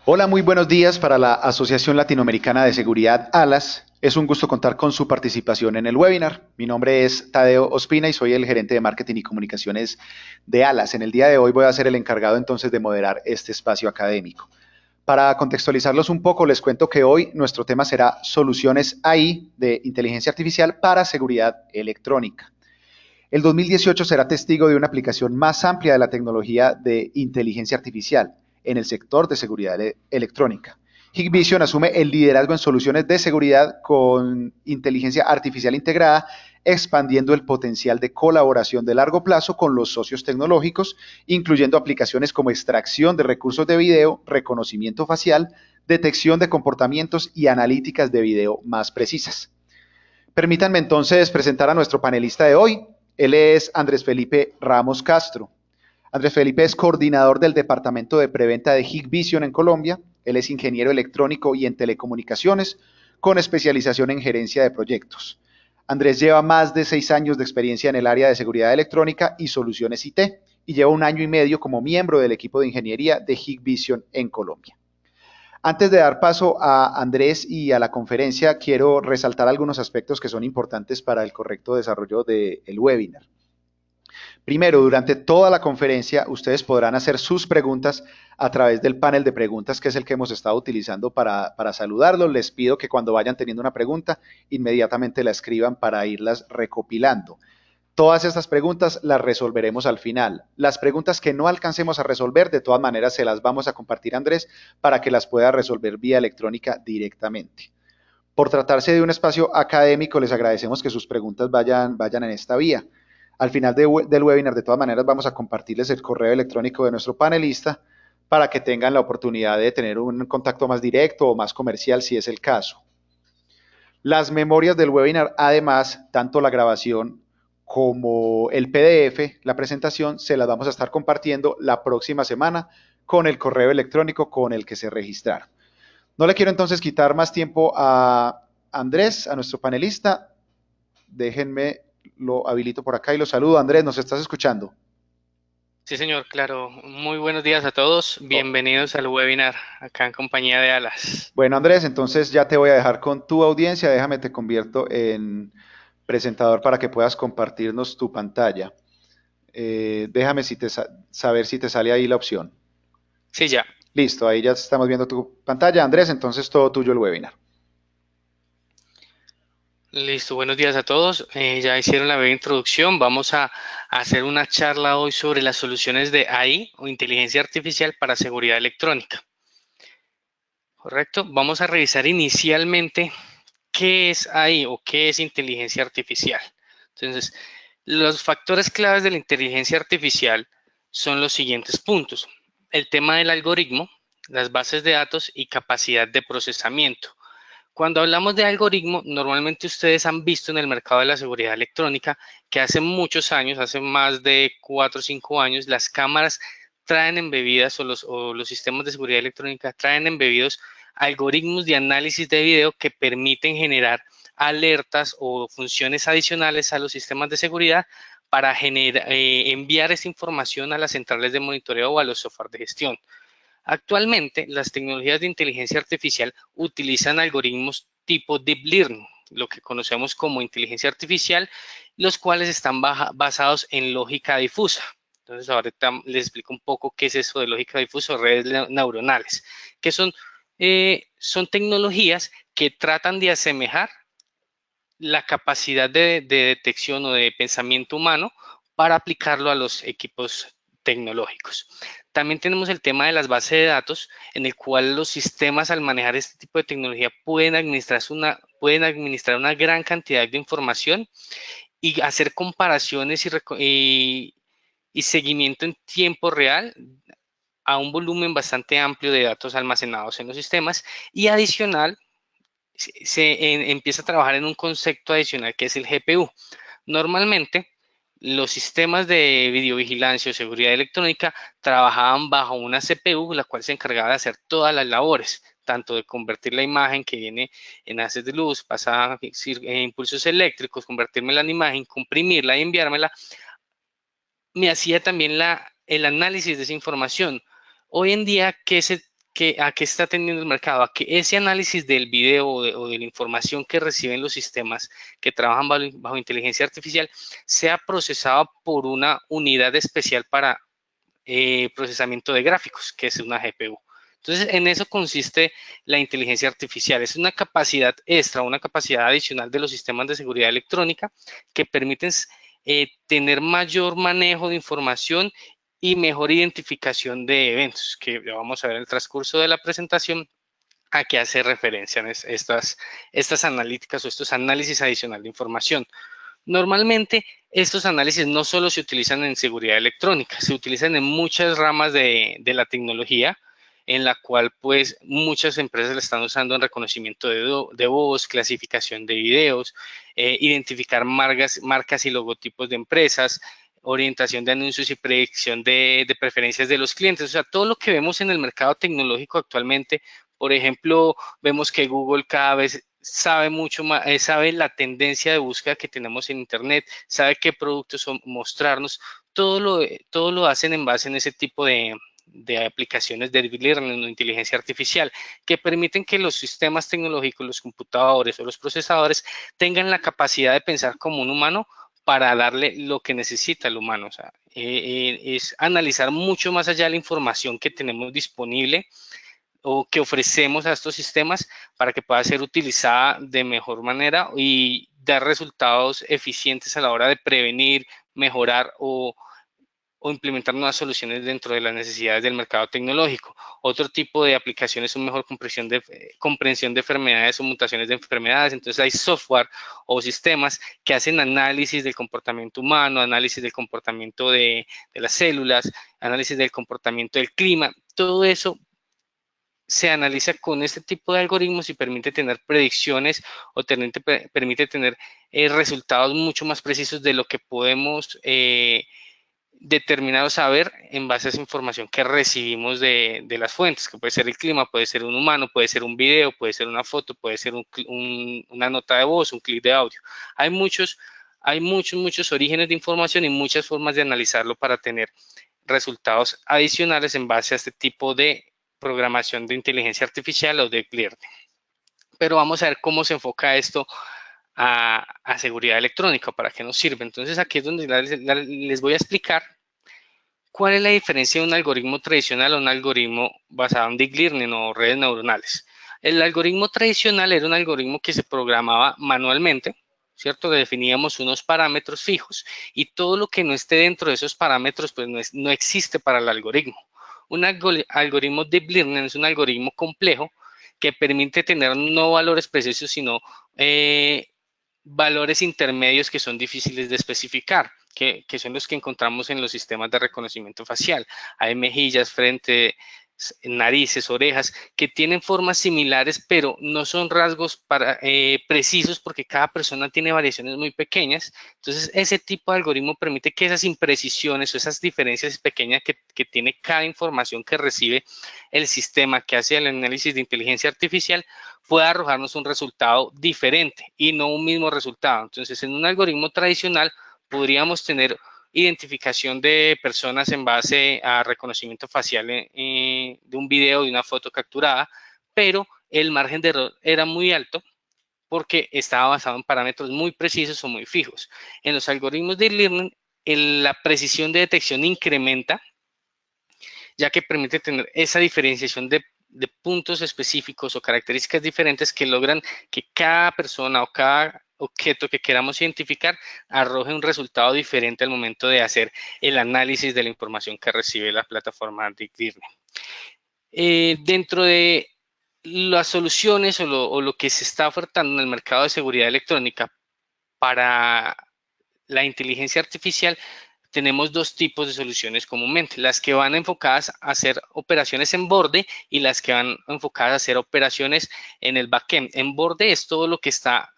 Hola, muy buenos días para la Asociación Latinoamericana de Seguridad ALAS. Es un gusto contar con su participación en el webinar. Mi nombre es Tadeo Ospina y soy el gerente de marketing y comunicaciones de ALAS. En el día de hoy voy a ser el encargado entonces de moderar este espacio académico. Para contextualizarlos un poco, les cuento que hoy nuestro tema será soluciones AI de inteligencia artificial para seguridad electrónica. El 2018 será testigo de una aplicación más amplia de la tecnología de inteligencia artificial en el sector de seguridad electrónica. Hikvision asume el liderazgo en soluciones de seguridad con inteligencia artificial integrada, expandiendo el potencial de colaboración de largo plazo con los socios tecnológicos, incluyendo aplicaciones como extracción de recursos de video, reconocimiento facial, detección de comportamientos y analíticas de video más precisas. Permítanme entonces presentar a nuestro panelista de hoy. Él es Andrés Felipe Ramos Castro. Andrés Felipe es coordinador del departamento de preventa de Hikvision en Colombia. Él es ingeniero electrónico y en telecomunicaciones con especialización en gerencia de proyectos. Andrés lleva más de 6 años de experiencia en el área de seguridad electrónica y soluciones IT y lleva 1 año y medio como miembro del equipo de ingeniería de Hikvision en Colombia. Antes de dar paso a Andrés y a la conferencia, quiero resaltar algunos aspectos que son importantes para el correcto desarrollo del webinar. Primero, durante toda la conferencia, ustedes podrán hacer sus preguntas a través del panel de preguntas, que es el que hemos estado utilizando para saludarlos. Les pido que cuando vayan teniendo una pregunta, inmediatamente la escriban para irlas recopilando. Todas estas preguntas las resolveremos al final. Las preguntas que no alcancemos a resolver, de todas maneras, se las vamos a compartir a Andrés para que las pueda resolver vía electrónica directamente. Por tratarse de un espacio académico, les agradecemos que sus preguntas vayan en esta vía. Al final del webinar, de todas maneras, vamos a compartirles el correo electrónico de nuestro panelista para que tengan la oportunidad de tener un contacto más directo o más comercial si es el caso. Las memorias del webinar, además, tanto la grabación como el PDF, la presentación, se las vamos a estar compartiendo la próxima semana con el correo electrónico con el que se registraron. No le quiero entonces quitar más tiempo a Andrés, a nuestro panelista. Déjenme, lo habilito por acá y lo saludo. Andrés, ¿nos estás escuchando? Sí, señor, claro. Muy buenos días a todos. Oh, Bienvenidos al webinar acá en compañía de Alas. bueno, Andrés, entonces ya te voy a dejar con tu audiencia. Déjame, te convierto en presentador para que puedas compartirnos tu pantalla. Déjame saber si te sale ahí la opción. Sí, ya. Listo, ahí ya estamos viendo tu pantalla. Andrés, entonces todo tuyo el webinar. Listo, buenos días a todos. Ya hicieron la breve introducción. Vamos a hacer una charla hoy sobre las soluciones de AI o inteligencia artificial para seguridad electrónica. ¿Correcto? Vamos a revisar inicialmente qué es AI o qué es inteligencia artificial. Entonces, los factores claves de la inteligencia artificial son los siguientes puntos. El tema del algoritmo, las bases de datos y capacidad de procesamiento. Cuando hablamos de algoritmo, normalmente ustedes han visto en el mercado de la seguridad electrónica que hace muchos años, hace más de 4 o 5 años, las cámaras traen embebidas o los sistemas de seguridad electrónica traen embebidos algoritmos de análisis de video que permiten generar alertas o funciones adicionales a los sistemas de seguridad para enviar esa información a las centrales de monitoreo o a los software de gestión. Actualmente, las tecnologías de inteligencia artificial utilizan algoritmos tipo Deep Learning, lo que conocemos como inteligencia artificial, los cuales están basados en lógica difusa. Entonces, ahorita les explico un poco qué es eso de lógica difusa o redes neuronales, que son tecnologías que tratan de asemejar la capacidad de detección o de pensamiento humano para aplicarlo a los equipos tecnológicos. También tenemos el tema de las bases de datos, en el cual los sistemas al manejar este tipo de tecnología pueden administrar una gran cantidad de información y hacer comparaciones y seguimiento en tiempo real a un volumen bastante amplio de datos almacenados en los sistemas y adicional empieza a trabajar en un concepto adicional que es el GPU. Normalmente, los sistemas de videovigilancia o seguridad electrónica trabajaban bajo una CPU, la cual se encargaba de hacer todas las labores, tanto de convertir la imagen que viene en haces de luz, pasar impulsos eléctricos, convertirla en imagen, comprimirla y enviármela. Me hacía también el análisis de esa información. Hoy en día, ¿A qué está teniendo el mercado? A que ese análisis del video o de la información que reciben los sistemas que trabajan bajo inteligencia artificial sea procesado por una unidad especial para procesamiento de gráficos, que es una GPU. Entonces, en eso consiste la inteligencia artificial. Es una capacidad extra, una capacidad adicional de los sistemas de seguridad electrónica que permiten tener mayor manejo de información y mejor identificación de eventos, que ya vamos a ver en el transcurso de la presentación a qué hace referencia en estas analíticas o estos análisis adicionales de información. Normalmente estos análisis no solo se utilizan en seguridad electrónica, se utilizan en muchas ramas de la tecnología, en la cual pues muchas empresas la están usando en reconocimiento de voz, clasificación de videos, identificar marcas y logotipos de empresas, orientación de anuncios y predicción de preferencias de los clientes. O sea, todo lo que vemos en el mercado tecnológico actualmente, por ejemplo, vemos que Google cada vez sabe mucho más, sabe la tendencia de búsqueda que tenemos en Internet, sabe qué productos mostrarnos, todo lo hacen en base en ese tipo de aplicaciones de deep learning o inteligencia artificial que permiten que los sistemas tecnológicos, los computadores o los procesadores tengan la capacidad de pensar como un humano para darle lo que necesita el humano. O sea, es analizar mucho más allá de la información que tenemos disponible o que ofrecemos a estos sistemas para que pueda ser utilizada de mejor manera y dar resultados eficientes a la hora de prevenir, mejorar o implementar nuevas soluciones dentro de las necesidades del mercado tecnológico. Otro tipo de aplicaciones es una mejor comprensión de enfermedades o mutaciones de enfermedades. Entonces hay software o sistemas que hacen análisis del comportamiento humano, análisis del comportamiento de las células, análisis del comportamiento del clima. Todo eso se analiza con este tipo de algoritmos y permite tener predicciones o permite tener resultados mucho más precisos de lo que podemos determinar o saber en base a esa información que recibimos de las fuentes, que puede ser el clima, puede ser un humano, puede ser un video, puede ser una foto, puede ser una nota de voz, un clip de audio. Hay muchos orígenes de información y muchas formas de analizarlo para tener resultados adicionales en base a este tipo de programación de inteligencia artificial o de learning. Pero vamos a ver cómo se enfoca esto a seguridad electrónica, para qué nos sirve. Entonces aquí es donde les voy a explicar cuál es la diferencia de un algoritmo tradicional a un algoritmo basado en deep learning o redes neuronales. El algoritmo tradicional era un algoritmo que se programaba manualmente, ¿cierto? Definíamos unos parámetros fijos y todo lo que no esté dentro de esos parámetros pues no existe para el algoritmo. Un algoritmo deep learning es un algoritmo complejo que permite tener no valores precisos, sino valores intermedios que son difíciles de especificar, que son los que encontramos en los sistemas de reconocimiento facial. Hay mejillas, frente, narices, orejas, que tienen formas similares, pero no son rasgos precisos porque cada persona tiene variaciones muy pequeñas. Entonces, ese tipo de algoritmo permite que esas imprecisiones o esas diferencias pequeñas que tiene cada información que recibe el sistema que hace el análisis de inteligencia artificial pueda arrojarnos un resultado diferente y no un mismo resultado. Entonces, en un algoritmo tradicional podríamos tener identificación de personas en base a reconocimiento facial de un video, de una foto capturada, pero el margen de error era muy alto porque estaba basado en parámetros muy precisos o muy fijos. En los algoritmos de learning, la precisión de detección incrementa, ya que permite tener esa diferenciación de puntos específicos o características diferentes que logran que cada persona o cada objeto que queramos identificar arroje un resultado diferente al momento de hacer el análisis de la información que recibe la plataforma de learning. Dentro de las soluciones o lo que se está ofertando en el mercado de seguridad electrónica para la inteligencia artificial, tenemos dos tipos de soluciones comúnmente, las que van enfocadas a hacer operaciones en borde y las que van enfocadas a hacer operaciones en el backend. En borde es todo lo que está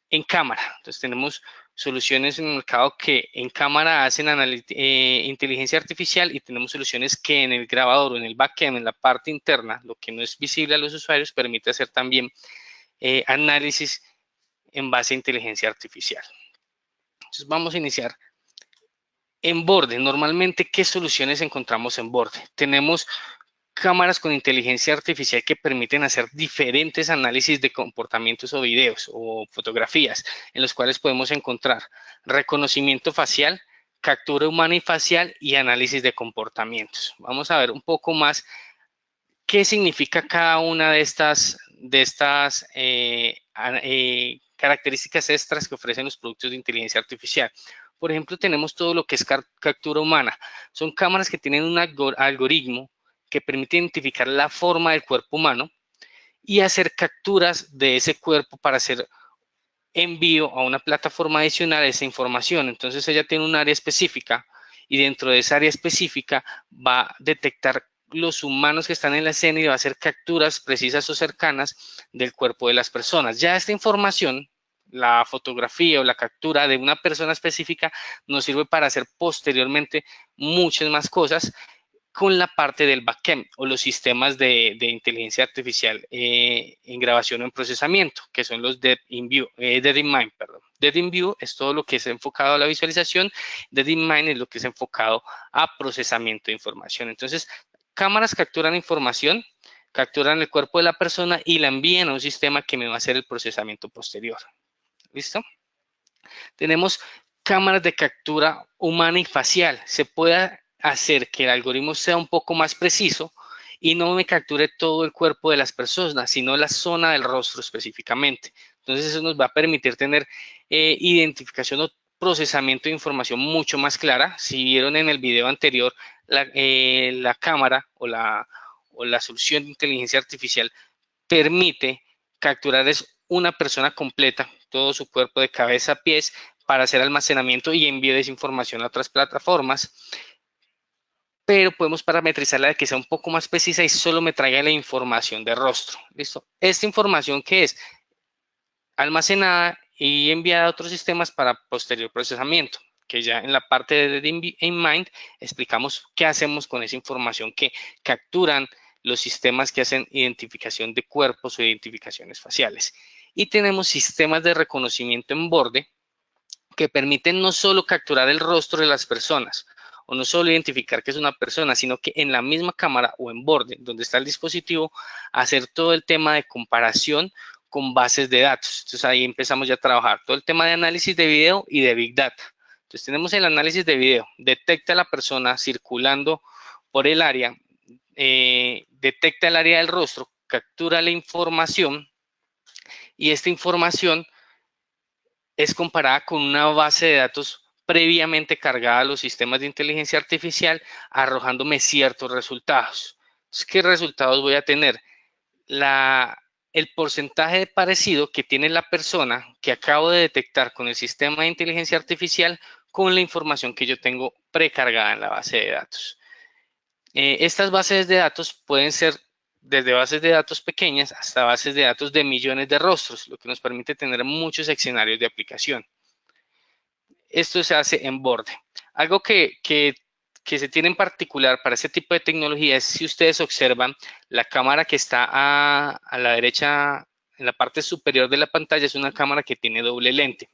en cámara. Entonces tenemos soluciones en el mercado que en cámara hacen inteligencia artificial y tenemos soluciones que en el grabador o en el backend, en la parte interna, lo que no es visible a los usuarios, permite hacer también análisis en base a inteligencia artificial. Entonces vamos a iniciar en borde. Normalmente, ¿qué soluciones encontramos en borde? Tenemos cámaras con inteligencia artificial que permiten hacer diferentes análisis de comportamientos o videos o fotografías, en los cuales podemos encontrar reconocimiento facial, captura humana y facial y análisis de comportamientos. Vamos a ver un poco más qué significa cada una de estas características extras que ofrecen los productos de inteligencia artificial. Por ejemplo, tenemos todo lo que es captura humana. Son cámaras que tienen un algoritmo que permite identificar la forma del cuerpo humano y hacer capturas de ese cuerpo para hacer envío a una plataforma adicional de esa información. Entonces ella tiene un área específica y dentro de esa área específica va a detectar los humanos que están en la escena y va a hacer capturas precisas o cercanas del cuerpo de las personas. Ya esta información, la fotografía o la captura de una persona específica, nos sirve para hacer posteriormente muchas más cosas con la parte del backend o los sistemas de inteligencia artificial en grabación o en procesamiento, que son los Deep in View, Deep in Mind, perdón. Deep in View es todo lo que es enfocado a la visualización, Deep in Mind es lo que es enfocado a procesamiento de información. Entonces, cámaras capturan información, capturan el cuerpo de la persona y la envían a un sistema que me va a hacer el procesamiento posterior. ¿Listo? Tenemos cámaras de captura humana y facial. Se puede hacer que el algoritmo sea un poco más preciso y no me capture todo el cuerpo de las personas, sino la zona del rostro específicamente. Entonces eso nos va a permitir tener identificación o procesamiento de información mucho más clara. Si vieron en el video anterior, la cámara o la solución de inteligencia artificial permite capturar una persona completa, todo su cuerpo de cabeza a pies, para hacer almacenamiento y envío de esa información a otras plataformas, pero podemos parametrizarla de que sea un poco más precisa y solo me traiga la información de rostro. ¿Listo? Esta información que es almacenada y enviada a otros sistemas para posterior procesamiento, que ya en la parte de DeepMind explicamos qué hacemos con esa información que capturan los sistemas que hacen identificación de cuerpos o identificaciones faciales. Y tenemos sistemas de reconocimiento en borde que permiten no solo capturar el rostro de las personas o no solo identificar que es una persona, sino que en la misma cámara o en borde donde está el dispositivo, hacer todo el tema de comparación con bases de datos. Entonces ahí empezamos ya a trabajar todo el tema de análisis de video y de Big Data. Entonces tenemos el análisis de video, detecta a la persona circulando por el área, detecta el área del rostro, captura la información y esta información es comparada con una base de datos previamente cargada a los sistemas de inteligencia artificial, arrojándome ciertos resultados. Entonces, ¿qué resultados voy a tener? El porcentaje de parecido que tiene la persona que acabo de detectar con el sistema de inteligencia artificial con la información que yo tengo precargada en la base de datos. Estas bases de datos pueden ser desde bases de datos pequeñas hasta bases de datos de millones de rostros, lo que nos permite tener muchos escenarios de aplicación. Esto se hace en borde. Algo que se tiene en particular para este tipo de tecnología es, si ustedes observan, la cámara que está a la derecha, en la parte superior de la pantalla, es una cámara que tiene doble lente.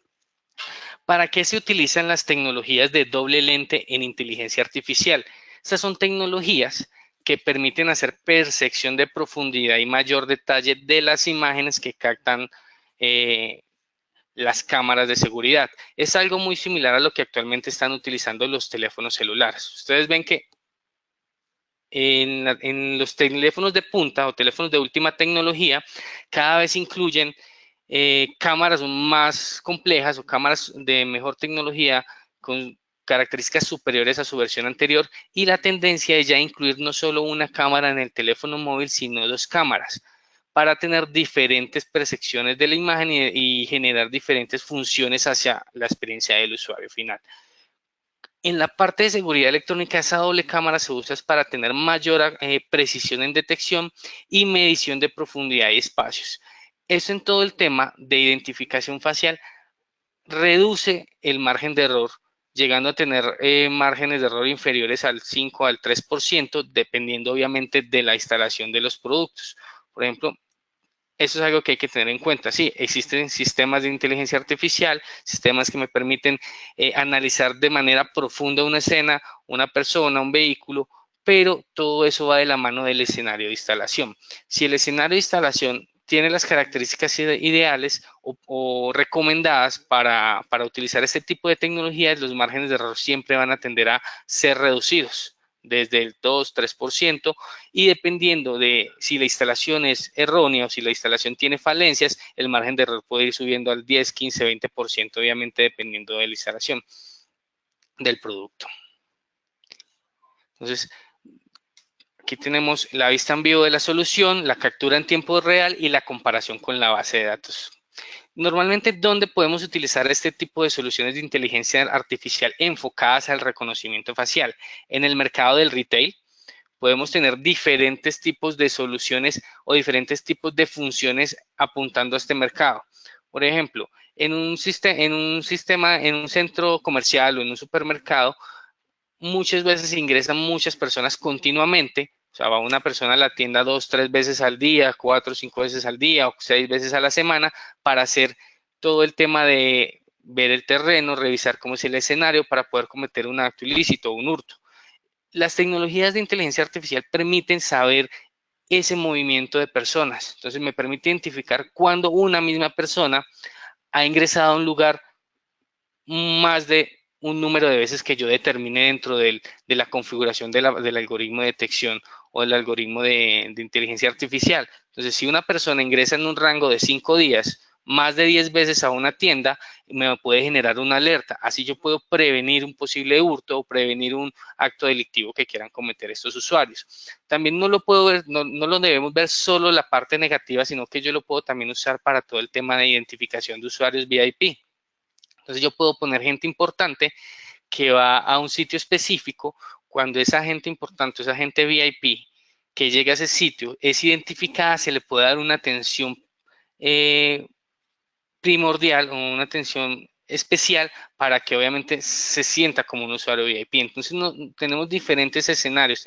¿Para qué se utilizan las tecnologías de doble lente en inteligencia artificial? Estas son tecnologías que permiten hacer percepción de profundidad y mayor detalle de las imágenes que captan las cámaras de seguridad. Es algo muy similar a lo que actualmente están utilizando los teléfonos celulares. Ustedes ven que en los teléfonos de punta o teléfonos de última tecnología, cada vez incluyen cámaras más complejas o cámaras de mejor tecnología con características superiores a su versión anterior, y la tendencia es ya incluir no solo una cámara en el teléfono móvil, sino dos cámaras, para tener diferentes percepciones de la imagen y generar diferentes funciones hacia la experiencia del usuario final. En la parte de seguridad electrónica, esa doble cámara se usa para tener mayor precisión en detección y medición de profundidad y espacios. Eso en todo el tema de identificación facial reduce el margen de error, llegando a tener márgenes de error inferiores al 5 al 3%, dependiendo obviamente de la instalación de los productos. Por ejemplo, eso es algo que hay que tener en cuenta. Sí, existen sistemas de inteligencia artificial, sistemas que me permiten analizar de manera profunda una escena, una persona, un vehículo, pero todo eso va de la mano del escenario de instalación. Si el escenario de instalación tiene las características ideales o recomendadas para utilizar este tipo de tecnologías, los márgenes de error siempre van a tender a ser reducidos desde el 2-3%, y dependiendo de si la instalación es errónea o si la instalación tiene falencias, el margen de error puede ir subiendo al 10, 15, 20%, obviamente dependiendo de la instalación del producto. Entonces, aquí tenemos la vista en vivo de la solución, la captura en tiempo real y la comparación con la base de datos. Normalmente, ¿dónde podemos utilizar este tipo de soluciones de inteligencia artificial enfocadas al reconocimiento facial? En el mercado del retail podemos tener diferentes tipos de soluciones o diferentes tipos de funciones apuntando a este mercado. Por ejemplo, en un centro comercial o en un supermercado, muchas veces ingresan muchas personas continuamente. O sea, va una persona a la tienda 2, 3 veces al día, 4, 5 veces al día o 6 veces a la semana para hacer todo el tema de ver el terreno, revisar cómo es el escenario para poder cometer un acto ilícito o un hurto. Las tecnologías de inteligencia artificial permiten saber ese movimiento de personas. Entonces me permite identificar cuando una misma persona ha ingresado a un lugar más de un número de veces que yo determine dentro de la configuración del algoritmo de detección o del algoritmo de inteligencia artificial. Entonces, si una persona ingresa en un rango de 5 días, más de 10 veces a una tienda, me puede generar una alerta. Así yo puedo prevenir un posible hurto o prevenir un acto delictivo que quieran cometer estos usuarios. También no lo puedo ver, no lo debemos ver solo la parte negativa, sino que yo lo puedo también usar para todo el tema de identificación de usuarios VIP. Entonces yo puedo poner gente importante que va a un sitio específico. Cuando esa gente importante, esa gente VIP que llega a ese sitio es identificada, se le puede dar una atención primordial o una atención especial para que obviamente se sienta como un usuario VIP. Entonces tenemos diferentes escenarios,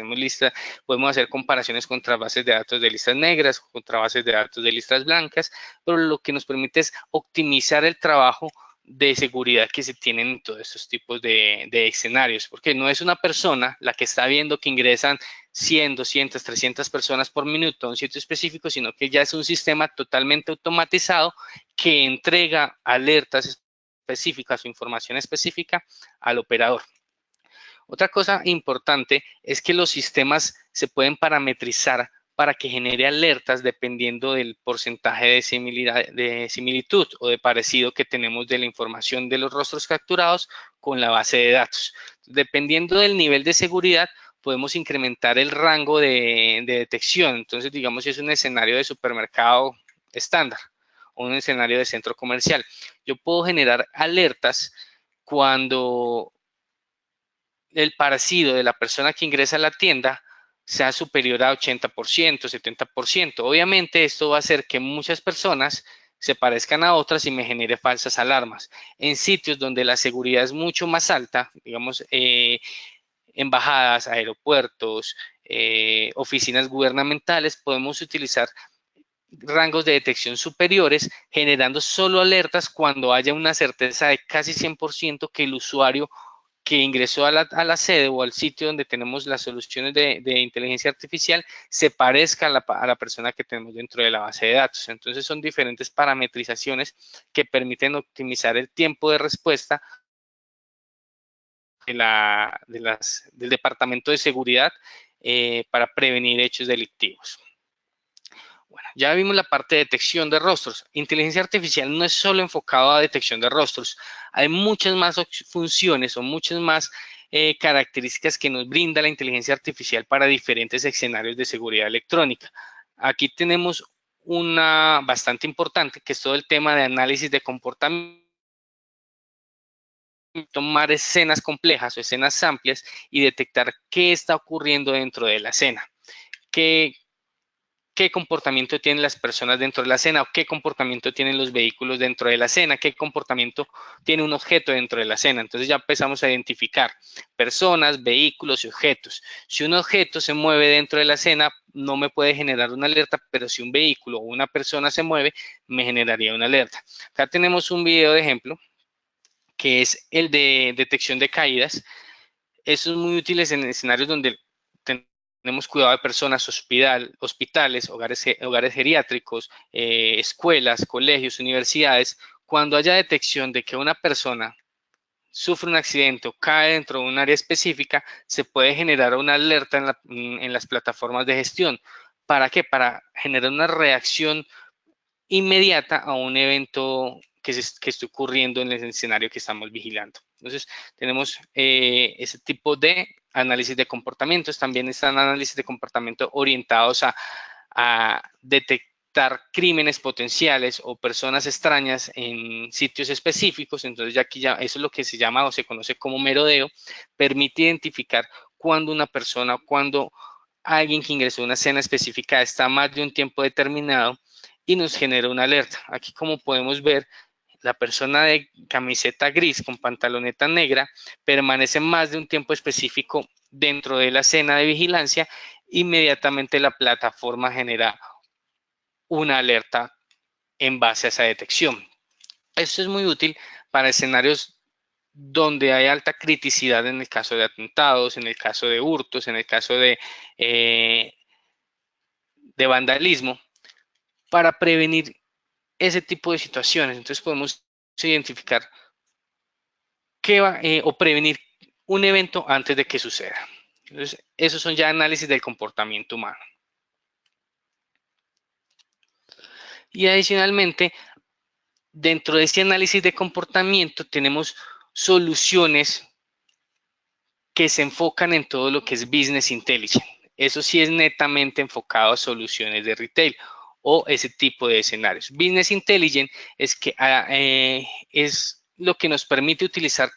podemos hacer comparaciones contra bases de datos de listas negras, contra bases de datos de listas blancas, pero lo que nos permite es optimizar el trabajo de seguridad que se tienen en todos estos tipos de escenarios, porque no es una persona la que está viendo que ingresan 100, 200, 300 personas por minuto a un sitio específico, sino que ya es un sistema totalmente automatizado que entrega alertas específicas o información específica al operador. Otra cosa importante es que los sistemas se pueden parametrizar para que genere alertas dependiendo del porcentaje de similitud o de parecido que tenemos de la información de los rostros capturados con la base de datos. Dependiendo del nivel de seguridad, podemos incrementar el rango de detección. Entonces, digamos, si es un escenario de supermercado estándar o un escenario de centro comercial, yo puedo generar alertas cuando el parecido de la persona que ingresa a la tienda sea superior a 80%, 70%. Obviamente esto va a hacer que muchas personas se parezcan a otras y me genere falsas alarmas. En sitios donde la seguridad es mucho más alta, digamos, embajadas, aeropuertos, oficinas gubernamentales, podemos utilizar rangos de detección superiores, generando solo alertas cuando haya una certeza de casi 100% que el usuario que ingresó a la sede o al sitio donde tenemos las soluciones de inteligencia artificial se parezca a la persona que tenemos dentro de la base de datos. Entonces son diferentes parametrizaciones que permiten optimizar el tiempo de respuesta del Departamento de Seguridad para prevenir hechos delictivos. Bueno, ya vimos la parte de detección de rostros. Inteligencia artificial no es solo enfocado a detección de rostros. Hay muchas más funciones o muchas más características que nos brinda la inteligencia artificial para diferentes escenarios de seguridad electrónica. Aquí tenemos una bastante importante, que es todo el tema de análisis de comportamiento, tomar escenas complejas o escenas amplias y detectar qué está ocurriendo dentro de la escena. ¿Qué comportamiento tienen las personas dentro de la escena o qué comportamiento tienen los vehículos dentro de la escena, qué comportamiento tiene un objeto dentro de la escena. Entonces ya empezamos a identificar personas, vehículos y objetos. Si un objeto se mueve dentro de la escena, no me puede generar una alerta, pero si un vehículo o una persona se mueve, me generaría una alerta. Acá tenemos un video de ejemplo que es el de detección de caídas. Eso es muy útil en escenarios donde tenemos cuidado de personas, hospitales, hogares geriátricos, escuelas, colegios, universidades. Cuando haya detección de que una persona sufre un accidente o cae dentro de un área específica, se puede generar una alerta en las plataformas de gestión. ¿Para qué? Para generar una reacción inmediata a un evento que esté ocurriendo en el escenario que estamos vigilando. Entonces, tenemos ese tipo de análisis de comportamientos. También están análisis de comportamiento orientados a detectar crímenes potenciales o personas extrañas en sitios específicos. Entonces, ya aquí eso es lo que se llama o se conoce como merodeo. Permite identificar cuando una persona, cuando alguien que ingresó a una escena específica está más de un tiempo determinado y nos genera una alerta. Aquí, como podemos ver, la persona de camiseta gris con pantaloneta negra permanece más de un tiempo específico dentro de la escena de vigilancia. Inmediatamente la plataforma genera una alerta en base a esa detección. Esto es muy útil para escenarios donde hay alta criticidad en el caso de atentados, en el caso de hurtos, en el caso de vandalismo, para prevenir ese tipo de situaciones. Entonces podemos identificar o prevenir un evento antes de que suceda. Entonces, esos son ya análisis del comportamiento humano. Y adicionalmente, dentro de este análisis de comportamiento tenemos soluciones que se enfocan en todo lo que es Business Intelligence. Eso sí es netamente enfocado a soluciones de retail o ese tipo de escenarios. Business Intelligence es lo que nos permite utilizar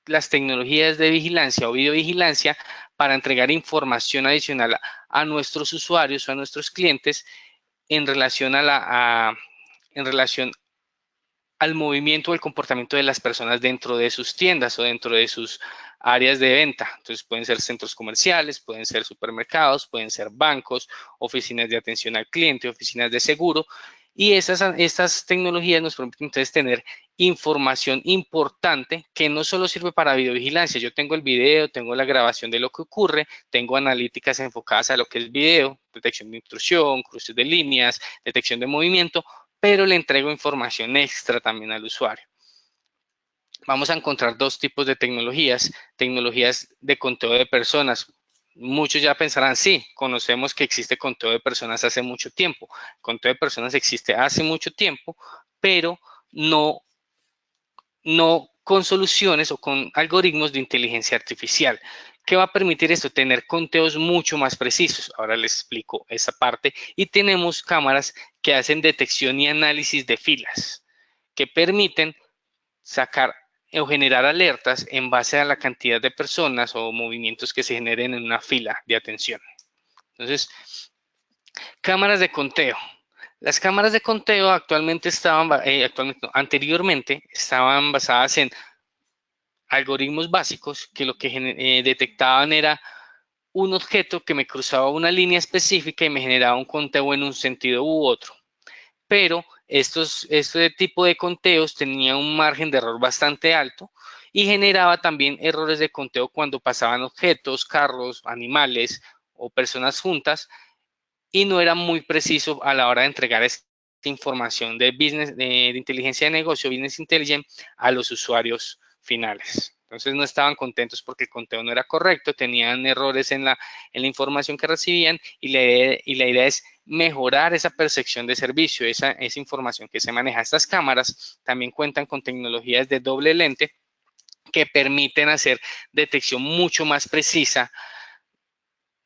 las tecnologías de vigilancia o videovigilancia para entregar información adicional a nuestros usuarios o a nuestros clientes en relación en relación al movimiento o el comportamiento de las personas dentro de sus tiendas o dentro de sus áreas de venta. Entonces pueden ser centros comerciales, pueden ser supermercados, pueden ser bancos, oficinas de atención al cliente, oficinas de seguro. Y estas tecnologías nos permiten entonces tener información importante que no solo sirve para videovigilancia. Yo tengo el video, tengo la grabación de lo que ocurre, tengo analíticas enfocadas a lo que es video, detección de intrusión, cruces de líneas, detección de movimiento, pero le entrego información extra también al usuario. Vamos a encontrar dos tipos de tecnologías de conteo de personas. Muchos ya pensarán, sí, conocemos que existe conteo de personas hace mucho tiempo. Conteo de personas existe hace mucho tiempo, pero no con soluciones o con algoritmos de inteligencia artificial. ¿Qué va a permitir esto? Tener conteos mucho más precisos. Ahora les explico esa parte. Y tenemos cámaras que hacen detección y análisis de filas, que permiten sacar o generar alertas en base a la cantidad de personas o movimientos que se generen en una fila de atención. Entonces, cámaras de conteo. Las cámaras de conteo anteriormente estaban basadas en algoritmos básicos que lo que detectaban era un objeto que me cruzaba una línea específica y me generaba un conteo en un sentido u otro. Pero este tipo de conteos tenía un margen de error bastante alto y generaba también errores de conteo cuando pasaban objetos, carros, animales o personas juntas, y no era muy preciso a la hora de entregar esta información de inteligencia de negocio, Business Intelligence, a los usuarios finales. Entonces no estaban contentos porque el conteo no era correcto, tenían errores en la información que recibían, y la idea es mejorar esa percepción de servicio, esa información que se maneja. Estas cámaras también cuentan con tecnologías de doble lente que permiten hacer detección mucho más precisa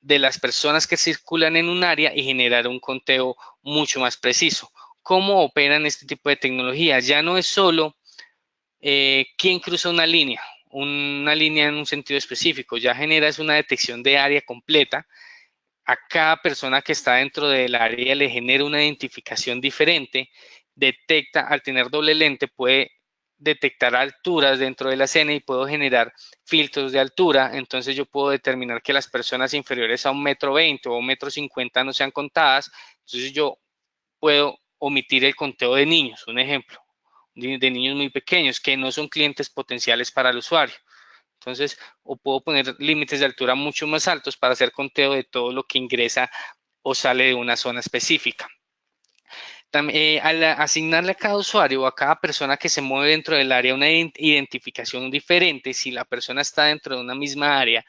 de las personas que circulan en un área y generar un conteo mucho más preciso. ¿Cómo operan este tipo de tecnologías? Ya no es solo quién cruza una línea en un sentido específico, ya generas una detección de área completa. A cada persona que está dentro del área le genera una identificación diferente, detecta, al tener doble lente, puede detectar alturas dentro de la escena y puedo generar filtros de altura. Entonces yo puedo determinar que las personas inferiores a 1,20 m o 1,50 m no sean contadas. Entonces yo puedo omitir el conteo de niños, un ejemplo, de niños muy pequeños que no son clientes potenciales para el usuario. Entonces, o puedo poner límites de altura mucho más altos para hacer conteo de todo lo que ingresa o sale de una zona específica. Al asignarle a cada usuario o a cada persona que se mueve dentro del área una identificación diferente, si la persona está dentro de una misma área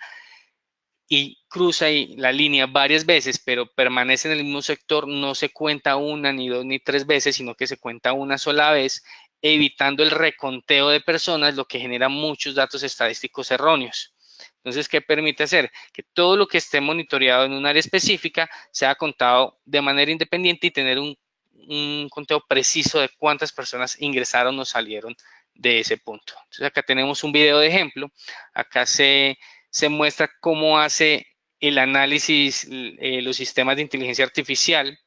y cruza la línea varias veces, pero permanece en el mismo sector, no se cuenta una, ni dos, ni tres veces, sino que se cuenta una sola vez, evitando el reconteo de personas, lo que genera muchos datos estadísticos erróneos. Entonces, ¿qué permite hacer? Que todo lo que esté monitoreado en un área específica sea contado de manera independiente y tener un conteo preciso de cuántas personas ingresaron o salieron de ese punto. Entonces, acá tenemos un video de ejemplo. Acá se muestra cómo hace el análisis los sistemas de inteligencia artificial.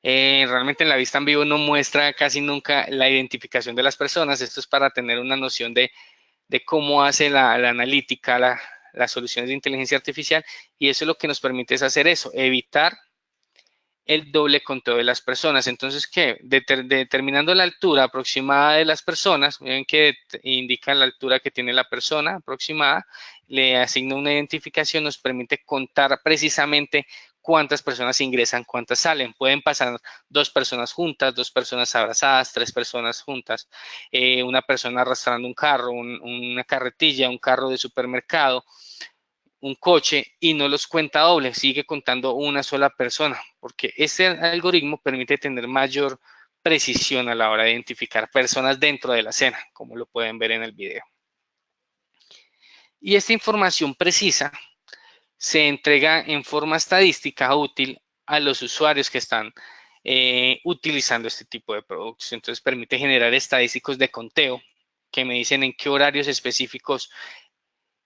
Realmente en la vista en vivo no muestra casi nunca la identificación de las personas. Esto es para tener una noción de cómo hace la analítica, las soluciones de inteligencia artificial, y eso es lo que nos permite es hacer eso, evitar el doble conteo de las personas. Entonces, ¿qué? Determinando la altura aproximada de las personas, ven que indica la altura que tiene la persona aproximada, le asigna una identificación, nos permite contar precisamente cuántas personas ingresan, cuántas salen. Pueden pasar 2 personas juntas, 2 personas abrazadas, 3 personas juntas, una persona arrastrando un carro, una carretilla, un carro de supermercado, un coche, y no los cuenta doble, sigue contando una sola persona, porque este algoritmo permite tener mayor precisión a la hora de identificar personas dentro de la escena, como lo pueden ver en el video. Y esta información precisa se entrega en forma estadística útil a los usuarios que están utilizando este tipo de productos. Entonces permite generar estadísticos de conteo que me dicen en qué horarios específicos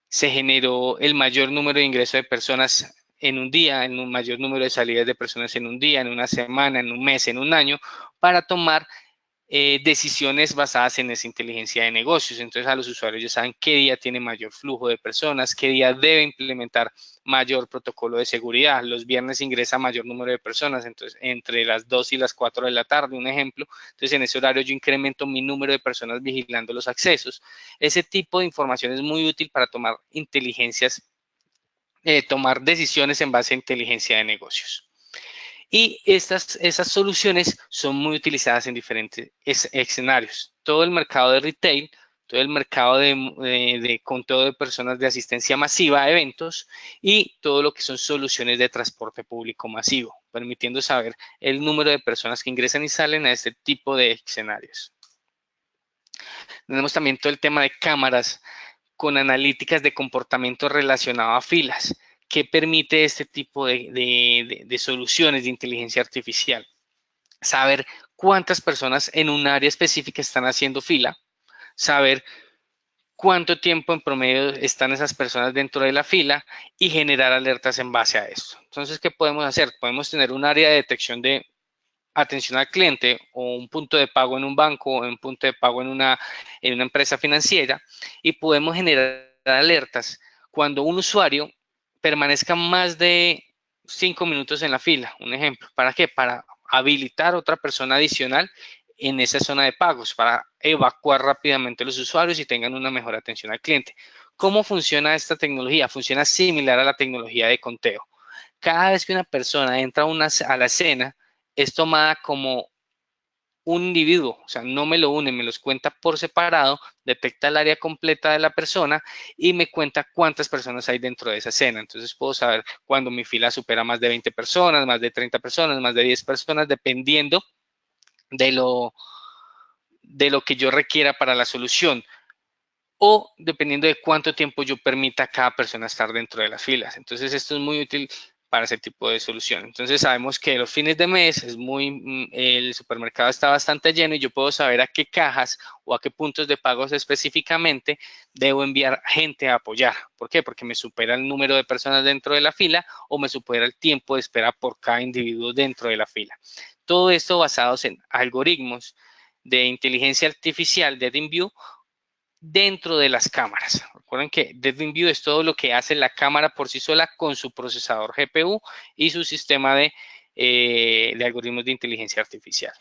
se generó el mayor número de ingresos de personas en un día, en un mayor número de salidas de personas en un día, en una semana, en un mes, en un año, para tomar decisiones basadas en esa inteligencia de negocios. Entonces a los usuarios ya saben qué día tiene mayor flujo de personas, qué día debe implementar mayor protocolo de seguridad. Los viernes ingresa mayor número de personas, entonces entre las 2 y las 4 de la tarde, un ejemplo. Entonces en ese horario yo incremento mi número de personas vigilando los accesos. Ese tipo de información es muy útil para tomar tomar decisiones en base a inteligencia de negocios. Y esas soluciones son muy utilizadas en diferentes escenarios. Todo el mercado de retail, todo el mercado de conteo de personas de asistencia masiva a eventos y todo lo que son soluciones de transporte público masivo, permitiendo saber el número de personas que ingresan y salen a este tipo de escenarios. Tenemos también todo el tema de cámaras con analíticas de comportamiento relacionado a filas. ¿Qué permite este tipo de soluciones de inteligencia artificial? Saber cuántas personas en un área específica están haciendo fila, saber cuánto tiempo en promedio están esas personas dentro de la fila y generar alertas en base a esto. Entonces, ¿qué podemos hacer? Podemos tener un área de detección de atención al cliente o un punto de pago en un banco o un punto de pago en una empresa financiera, y podemos generar alertas cuando un usuario permanezca más de 5 minutos en la fila, un ejemplo. ¿Para qué? Para habilitar otra persona adicional en esa zona de pagos, para evacuar rápidamente los usuarios y tengan una mejor atención al cliente. ¿Cómo funciona esta tecnología? Funciona similar a la tecnología de conteo. Cada vez que una persona entra a la escena, es tomada como un individuo, o sea, no me lo une, me los cuenta por separado, detecta el área completa de la persona y me cuenta cuántas personas hay dentro de esa escena. Entonces puedo saber cuando mi fila supera más de 20 personas, más de 30 personas, más de 10 personas, dependiendo de lo que yo requiera para la solución, o dependiendo de cuánto tiempo yo permita a cada persona estar dentro de las filas. Entonces esto es muy útil para ese tipo de solución. Entonces sabemos que los fines de mes el supermercado está bastante lleno y yo puedo saber a qué cajas o a qué puntos de pagos específicamente debo enviar gente a apoyar. ¿Por qué? Porque me supera el número de personas dentro de la fila o me supera el tiempo de espera por cada individuo dentro de la fila. Todo esto basados en algoritmos de inteligencia artificial de TeamView dentro de las cámaras. Recuerden que TeamView es todo lo que hace la cámara por sí sola con su procesador GPU y su sistema de algoritmos de inteligencia artificial.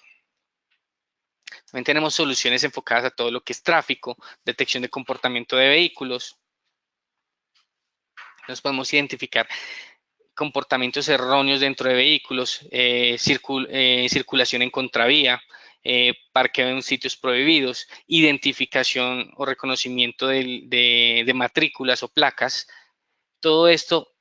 También tenemos soluciones enfocadas a todo lo que es tráfico, detección de comportamiento de vehículos. Nos podemos identificar comportamientos erróneos dentro de vehículos, circulación en contravía, parqueo en sitios prohibidos, identificación o reconocimiento de matrículas o placas. Todo esto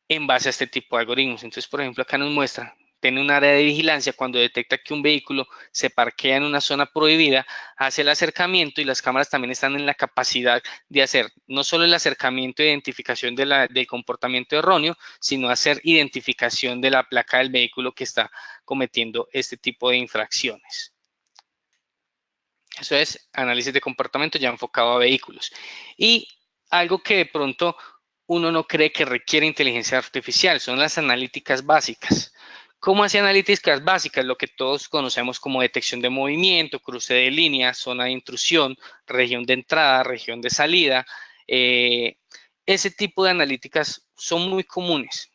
en base a este tipo de algoritmos. Entonces, por ejemplo, acá nos muestra, tiene un área de vigilancia cuando detecta que un vehículo se parquea en una zona prohibida, hace el acercamiento y las cámaras también están en la capacidad de hacer no solo el acercamiento e identificación del comportamiento erróneo, sino hacer identificación de la placa del vehículo que está cometiendo este tipo de infracciones. Eso es análisis de comportamiento ya enfocado a vehículos. Y algo que de pronto uno no cree que requiere inteligencia artificial, son las analíticas básicas. ¿Cómo hace analíticas básicas? Lo que todos conocemos como detección de movimiento, cruce de líneas, zona de intrusión, región de entrada, región de salida. Ese tipo de analíticas son muy comunes,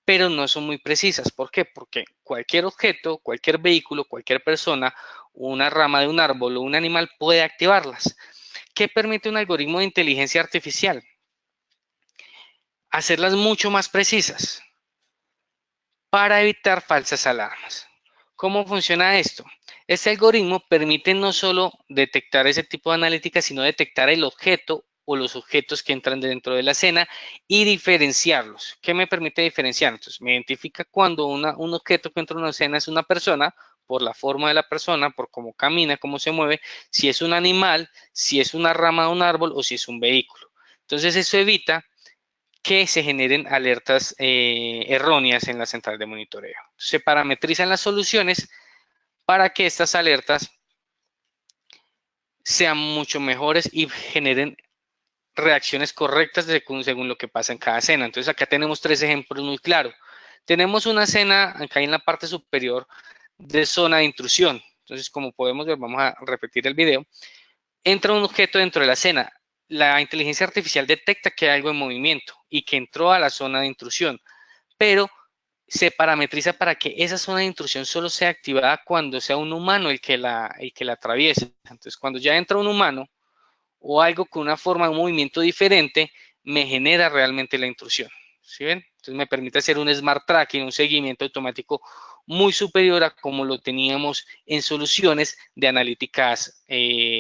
pero no son muy precisas. ¿Por qué? Porque cualquier objeto, cualquier vehículo, cualquier persona, una rama de un árbol o un animal puede activarlas. ¿Qué permite un algoritmo de inteligencia artificial? Hacerlas mucho más precisas para evitar falsas alarmas. ¿Cómo funciona esto? Este algoritmo permite no solo detectar ese tipo de analítica, sino detectar el objeto o los objetos que entran dentro de la escena y diferenciarlos. ¿Qué me permite diferenciar? Entonces, me identifica cuando un objeto que entra en una escena es una persona, por la forma de la persona, por cómo camina, cómo se mueve, si es un animal, si es una rama de un árbol o si es un vehículo. Entonces, eso evita que se generen alertas erróneas en la central de monitoreo. Se parametrizan las soluciones para que estas alertas sean mucho mejores y generen reacciones correctas según lo que pasa en cada escena. Entonces acá tenemos 3 ejemplos muy claros. Tenemos una escena acá en la parte superior de zona de intrusión. Entonces, como podemos ver, vamos a repetir el video. Entra un objeto dentro de la escena. La inteligencia artificial detecta que hay algo en movimiento y que entró a la zona de intrusión, pero se parametriza para que esa zona de intrusión solo sea activada cuando sea un humano el que la atraviese. Entonces, cuando ya entra un humano o algo con una forma, un movimiento diferente, me genera realmente la intrusión. ¿Sí ven? Entonces me permite hacer un smart tracking, un seguimiento automático muy superior a como lo teníamos en soluciones de analíticas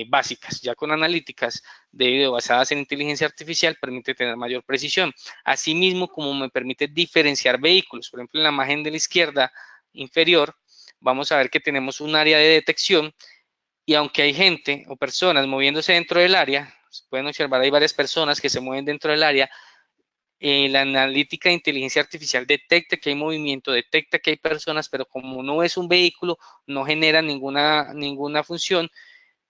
básicas. Ya con analíticas de video basadas en inteligencia artificial permite tener mayor precisión. Asimismo, como me permite diferenciar vehículos. Por ejemplo, en la imagen de la izquierda inferior, vamos a ver que tenemos un área de detección y aunque hay gente o personas moviéndose dentro del área, se pueden observar, hay varias personas que se mueven dentro del área, la analítica de inteligencia artificial detecta que hay movimiento, detecta que hay personas, pero como no es un vehículo, no genera ninguna función.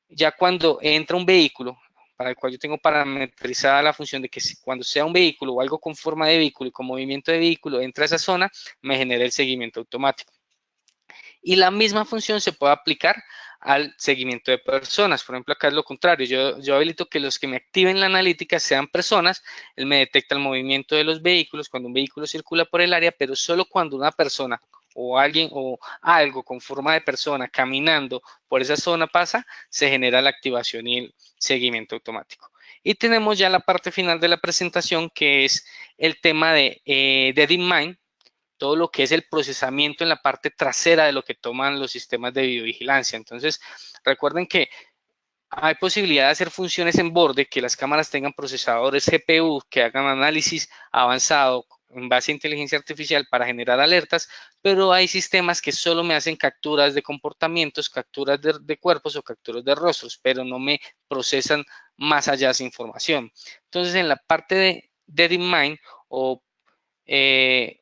Ya cuando entra un vehículo, para el cual yo tengo parametrizada la función de que cuando sea un vehículo o algo con forma de vehículo y con movimiento de vehículo entra a esa zona, me genera el seguimiento automático. Y la misma función se puede aplicar al seguimiento de personas. Por ejemplo, acá es lo contrario. Yo habilito que los que me activen la analítica sean personas. Él me detecta el movimiento de los vehículos cuando un vehículo circula por el área, pero solo cuando una persona o alguien o algo con forma de persona caminando por esa zona pasa, se genera la activación y el seguimiento automático. Y tenemos ya la parte final de la presentación, que es el tema de DeepMind, todo lo que es el procesamiento en la parte trasera de lo que toman los sistemas de videovigilancia. Entonces, recuerden que hay posibilidad de hacer funciones en borde, que las cámaras tengan procesadores GPU, que hagan análisis avanzado en base a inteligencia artificial para generar alertas, pero hay sistemas que solo me hacen capturas de comportamientos, capturas de cuerpos o capturas de rostros, pero no me procesan más allá de esa información. Entonces, en la parte de DeepMind eh,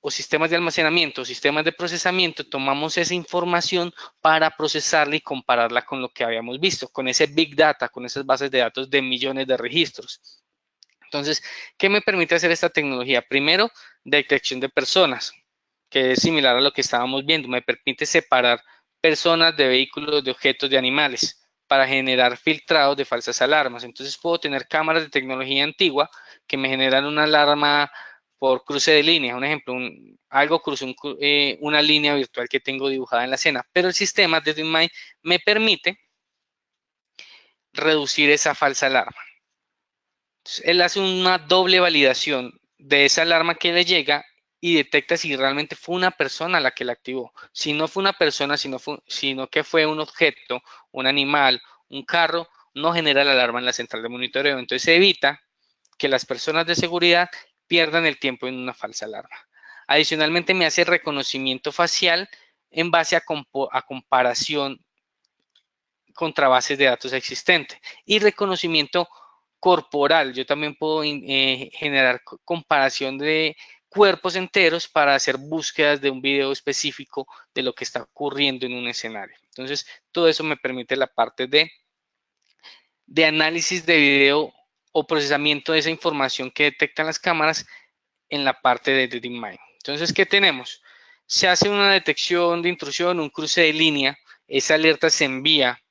o sistemas de almacenamiento, sistemas de procesamiento, tomamos esa información para procesarla y compararla con lo que habíamos visto, con ese Big Data, con esas bases de datos de millones de registros. Entonces, ¿qué me permite hacer esta tecnología? Primero, detección de personas, que es similar a lo que estábamos viendo. Me permite separar personas de vehículos, de objetos, de animales, para generar filtrados de falsas alarmas. Entonces, puedo tener cámaras de tecnología antigua que me generan una alarma por cruce de línea. Un ejemplo, algo cruzó una línea virtual que tengo dibujada en la escena, pero el sistema de DeepMind me permite reducir esa falsa alarma. Entonces, él hace una doble validación de esa alarma que le llega y detecta si realmente fue una persona la que la activó. Si no fue una persona, sino que fue un objeto, un animal, un carro, no genera la alarma en la central de monitoreo. Entonces se evita que las personas de seguridad pierdan el tiempo en una falsa alarma. Adicionalmente me hace reconocimiento facial en base a comparación contra bases de datos existentes y reconocimiento corporal. Yo también puedo generar comparación de cuerpos enteros para hacer búsquedas de un video específico de lo que está ocurriendo en un escenario. Entonces, todo eso me permite la parte de análisis de video o procesamiento de esa información que detectan las cámaras en la parte de DeepMind. Entonces, ¿qué tenemos? Se hace una detección de intrusión, un cruce de línea, esa alerta se envía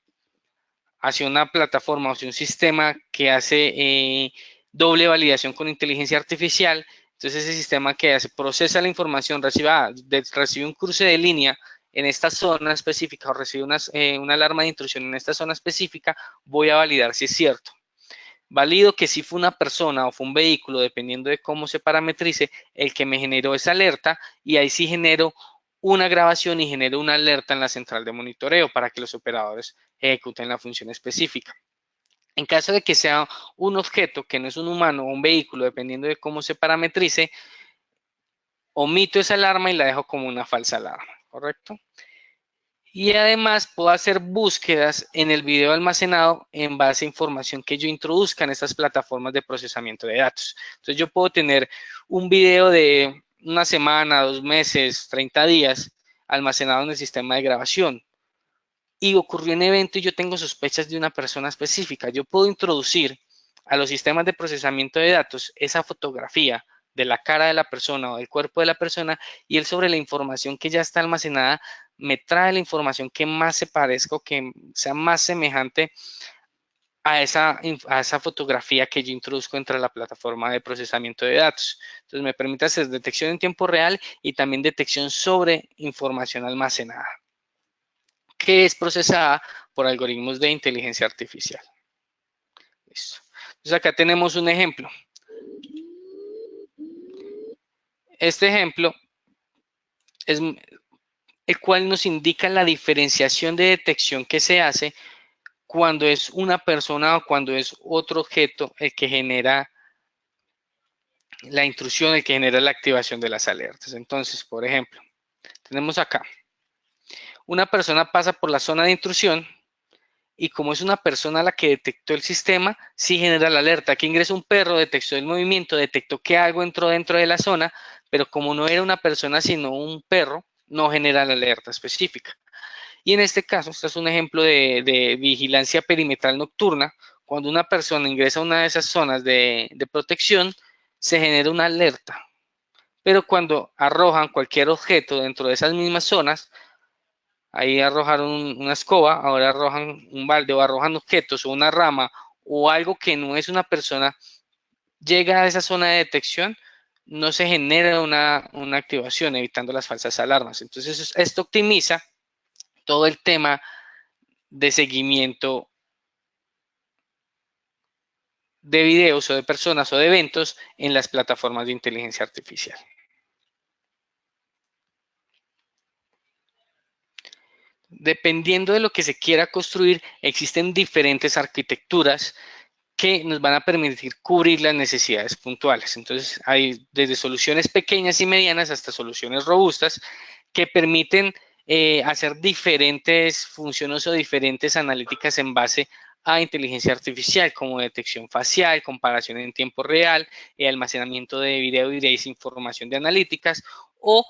hacia una plataforma o hacia un sistema que hace doble validación con inteligencia artificial. Entonces ese sistema que hace, procesa la información, recibe un cruce de línea en esta zona específica o recibe una alarma de intrusión en esta zona específica, voy a validar si es cierto. Valido que si fue una persona o fue un vehículo, dependiendo de cómo se parametrice, el que me generó esa alerta, y ahí sí genero una grabación y genero una alerta en la central de monitoreo para que los operadores ejecuten la función específica. En caso de que sea un objeto que no es un humano o un vehículo, dependiendo de cómo se parametrice, omito esa alarma y la dejo como una falsa alarma, ¿correcto? Y además puedo hacer búsquedas en el video almacenado en base a información que yo introduzca en estas plataformas de procesamiento de datos. Entonces yo puedo tener un video de una semana, 2 meses, 30 días almacenado en el sistema de grabación. Y ocurrió un evento y yo tengo sospechas de una persona específica. Yo puedo introducir a los sistemas de procesamiento de datos esa fotografía de la cara de la persona o del cuerpo de la persona, y él, sobre la información que ya está almacenada, me trae la información que más se parezca o que sea más semejante a esa fotografía que yo introduzco entre la plataforma de procesamiento de datos. Entonces me permite hacer detección en tiempo real y también detección sobre información almacenada, que es procesada por algoritmos de inteligencia artificial. Listo. Entonces acá tenemos un ejemplo. Este ejemplo es el cual nos indica la diferenciación de detección que se hace cuando es una persona o cuando es otro objeto el que genera la intrusión, el que genera la activación de las alertas. Entonces, por ejemplo, tenemos acá, una persona pasa por la zona de intrusión y como es una persona la que detectó el sistema, sí genera la alerta. Aquí ingresa un perro, detectó el movimiento, detectó que algo entró dentro de la zona, pero como no era una persona sino un perro, no genera la alerta específica. Y en este caso, este es un ejemplo de vigilancia perimetral nocturna. Cuando una persona ingresa a una de esas zonas de protección, se genera una alerta. Pero cuando arrojan cualquier objeto dentro de esas mismas zonas, ahí arrojaron una escoba, ahora arrojan un balde o arrojan objetos o una rama o algo que no es una persona, llega a esa zona de detección, no se genera una activación, evitando las falsas alarmas. Entonces esto optimiza todo el tema de seguimiento de videos o de personas o de eventos en las plataformas de inteligencia artificial. Dependiendo de lo que se quiera construir, existen diferentes arquitecturas que nos van a permitir cubrir las necesidades puntuales. Entonces, hay desde soluciones pequeñas y medianas hasta soluciones robustas que permiten hacer diferentes funciones o diferentes analíticas en base a inteligencia artificial, como detección facial, comparación en tiempo real, almacenamiento de video y de información de analíticas, o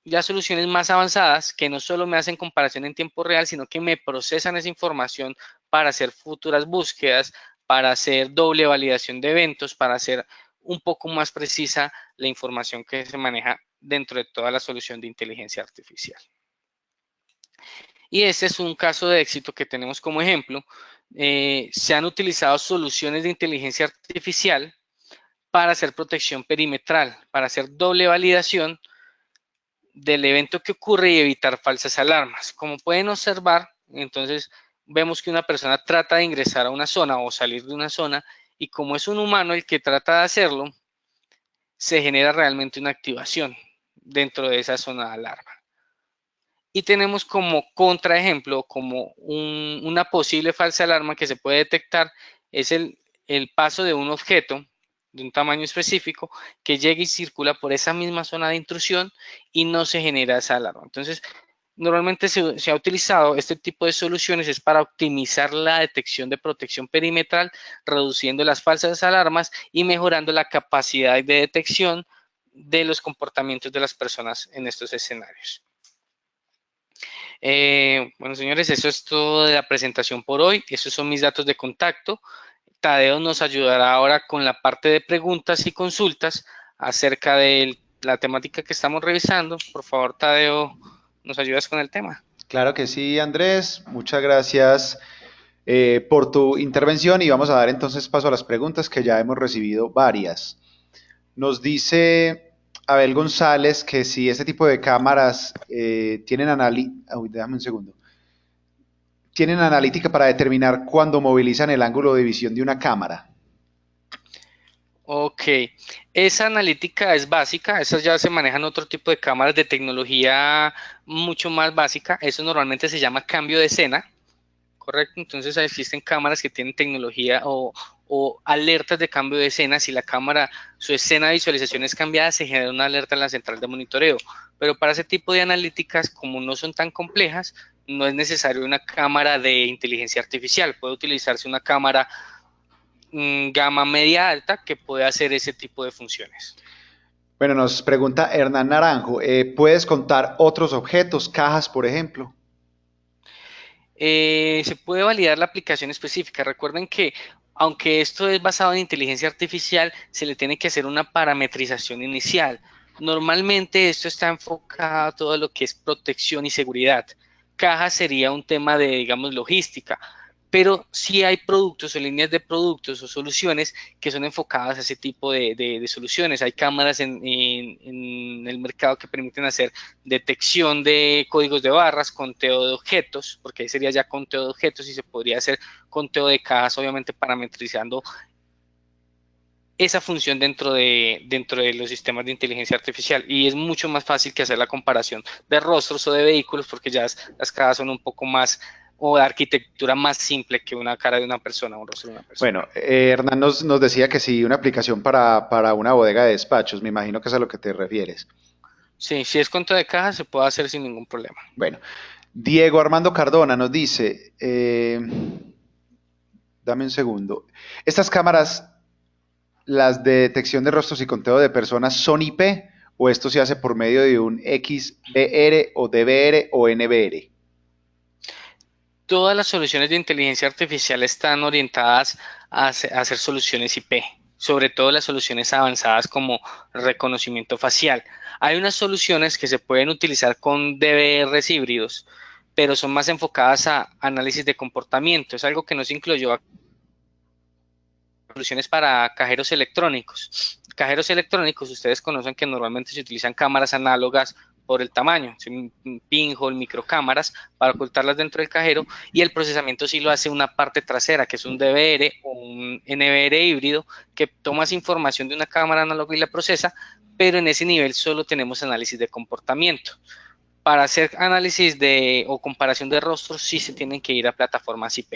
ya soluciones más avanzadas que no solo me hacen comparación en tiempo real, sino que me procesan esa información para hacer futuras búsquedas, para hacer doble validación de eventos, para hacer un poco más precisa la información que se maneja dentro de toda la solución de inteligencia artificial. Y este es un caso de éxito que tenemos como ejemplo. Se han utilizado soluciones de inteligencia artificial para hacer protección perimetral, para hacer doble validación del evento que ocurre y evitar falsas alarmas. Como pueden observar, entonces vemos que una persona trata de ingresar a una zona o salir de una zona, y como es un humano el que trata de hacerlo, se genera realmente una activación dentro de esa zona de alarma. Y tenemos como contraejemplo, como una posible falsa alarma que se puede detectar, es el paso de un objeto de un tamaño específico que llega y circula por esa misma zona de intrusión y no se genera esa alarma. Entonces, normalmente se ha utilizado este tipo de soluciones es para optimizar la detección de protección perimetral, reduciendo las falsas alarmas y mejorando la capacidad de detección de los comportamientos de las personas en estos escenarios. Bueno, señores, eso es todo de la presentación por hoy. Esos son mis datos de contacto. Tadeo nos ayudará ahora con la parte de preguntas y consultas acerca de la temática que estamos revisando. Por favor, Tadeo, ¿nos ayudas con el tema? Claro que sí, Andrés. Muchas gracias por tu intervención y vamos a dar entonces paso a las preguntas que ya hemos recibido varias. Nos dice Abel González que si este tipo de cámaras tienen analítica para determinar cuándo movilizan el ángulo de visión de una cámara. Ok, esa analítica es básica, esas ya se manejan otro tipo de cámaras de tecnología mucho más básica, eso normalmente se llama cambio de escena, ¿correcto? Entonces existen cámaras que tienen tecnología o alertas de cambio de escena. Si la cámara, su escena de visualización es cambiada, se genera una alerta en la central de monitoreo. Pero para ese tipo de analíticas, como no son tan complejas, no es necesario una cámara de inteligencia artificial. Puede utilizarse una cámara gama media alta que puede hacer ese tipo de funciones. Bueno, nos pregunta Hernán Naranjo, ¿puedes contar otros objetos, cajas, por ejemplo? Se puede validar la aplicación específica. Recuerden que aunque esto es basado en inteligencia artificial, se le tiene que hacer una parametrización inicial. Normalmente esto está enfocado a todo lo que es protección y seguridad. Caja sería un tema de, digamos, logística, pero sí hay productos o líneas de productos o soluciones que son enfocadas a ese tipo de soluciones. Hay cámaras en el mercado que permiten hacer detección de códigos de barras, conteo de objetos, porque ahí sería ya conteo de objetos y se podría hacer conteo de cajas, obviamente parametrizando esa función dentro de los sistemas de inteligencia artificial, y es mucho más fácil que hacer la comparación de rostros o de vehículos porque ya las caras son un poco más o de arquitectura más simple que una cara de una persona, un rostro de una persona. Bueno, Hernán nos decía que sí, una aplicación para una bodega de despachos, me imagino que es a lo que te refieres. Sí, si es conteo de cajas se puede hacer sin ningún problema. Bueno, Diego Armando Cardona nos dice, dame un segundo, ¿estas cámaras, las de detección de rostros y conteo de personas, son IP o esto se hace por medio de un XBR o DBR o NBR? Todas las soluciones de inteligencia artificial están orientadas a hacer soluciones IP, sobre todo las soluciones avanzadas como reconocimiento facial. Hay unas soluciones que se pueden utilizar con DVRs híbridos, pero son más enfocadas a análisis de comportamiento. Es algo que no se incluyó a soluciones para cajeros electrónicos. Cajeros electrónicos, ustedes conocen que normalmente se utilizan cámaras análogas por el tamaño, pinhole, microcámaras para ocultarlas dentro del cajero, y el procesamiento sí lo hace una parte trasera, que es un DVR o un NVR híbrido, que toma esa información de una cámara análoga y la procesa, pero en ese nivel solo tenemos análisis de comportamiento. Para hacer análisis o comparación de rostros sí se tienen que ir a plataformas IP.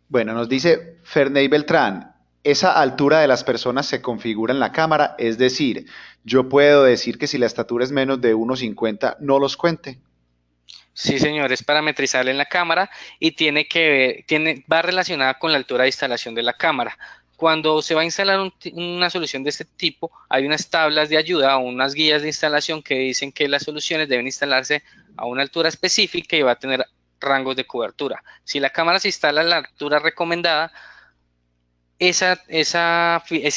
Bueno, nos dice Ferney Beltrán, esa altura de las personas se configura en la cámara, es decir, yo puedo decir que si la estatura es menos de 1,50 no los cuente. Sí, señor, es parametrizable en la cámara y va relacionada con la altura de instalación de la cámara. Cuando se va a instalar una solución de este tipo, hay unas tablas de ayuda o unas guías de instalación que dicen que las soluciones deben instalarse a una altura específica y va a tener rangos de cobertura. Si la cámara se instala a la altura recomendada, ese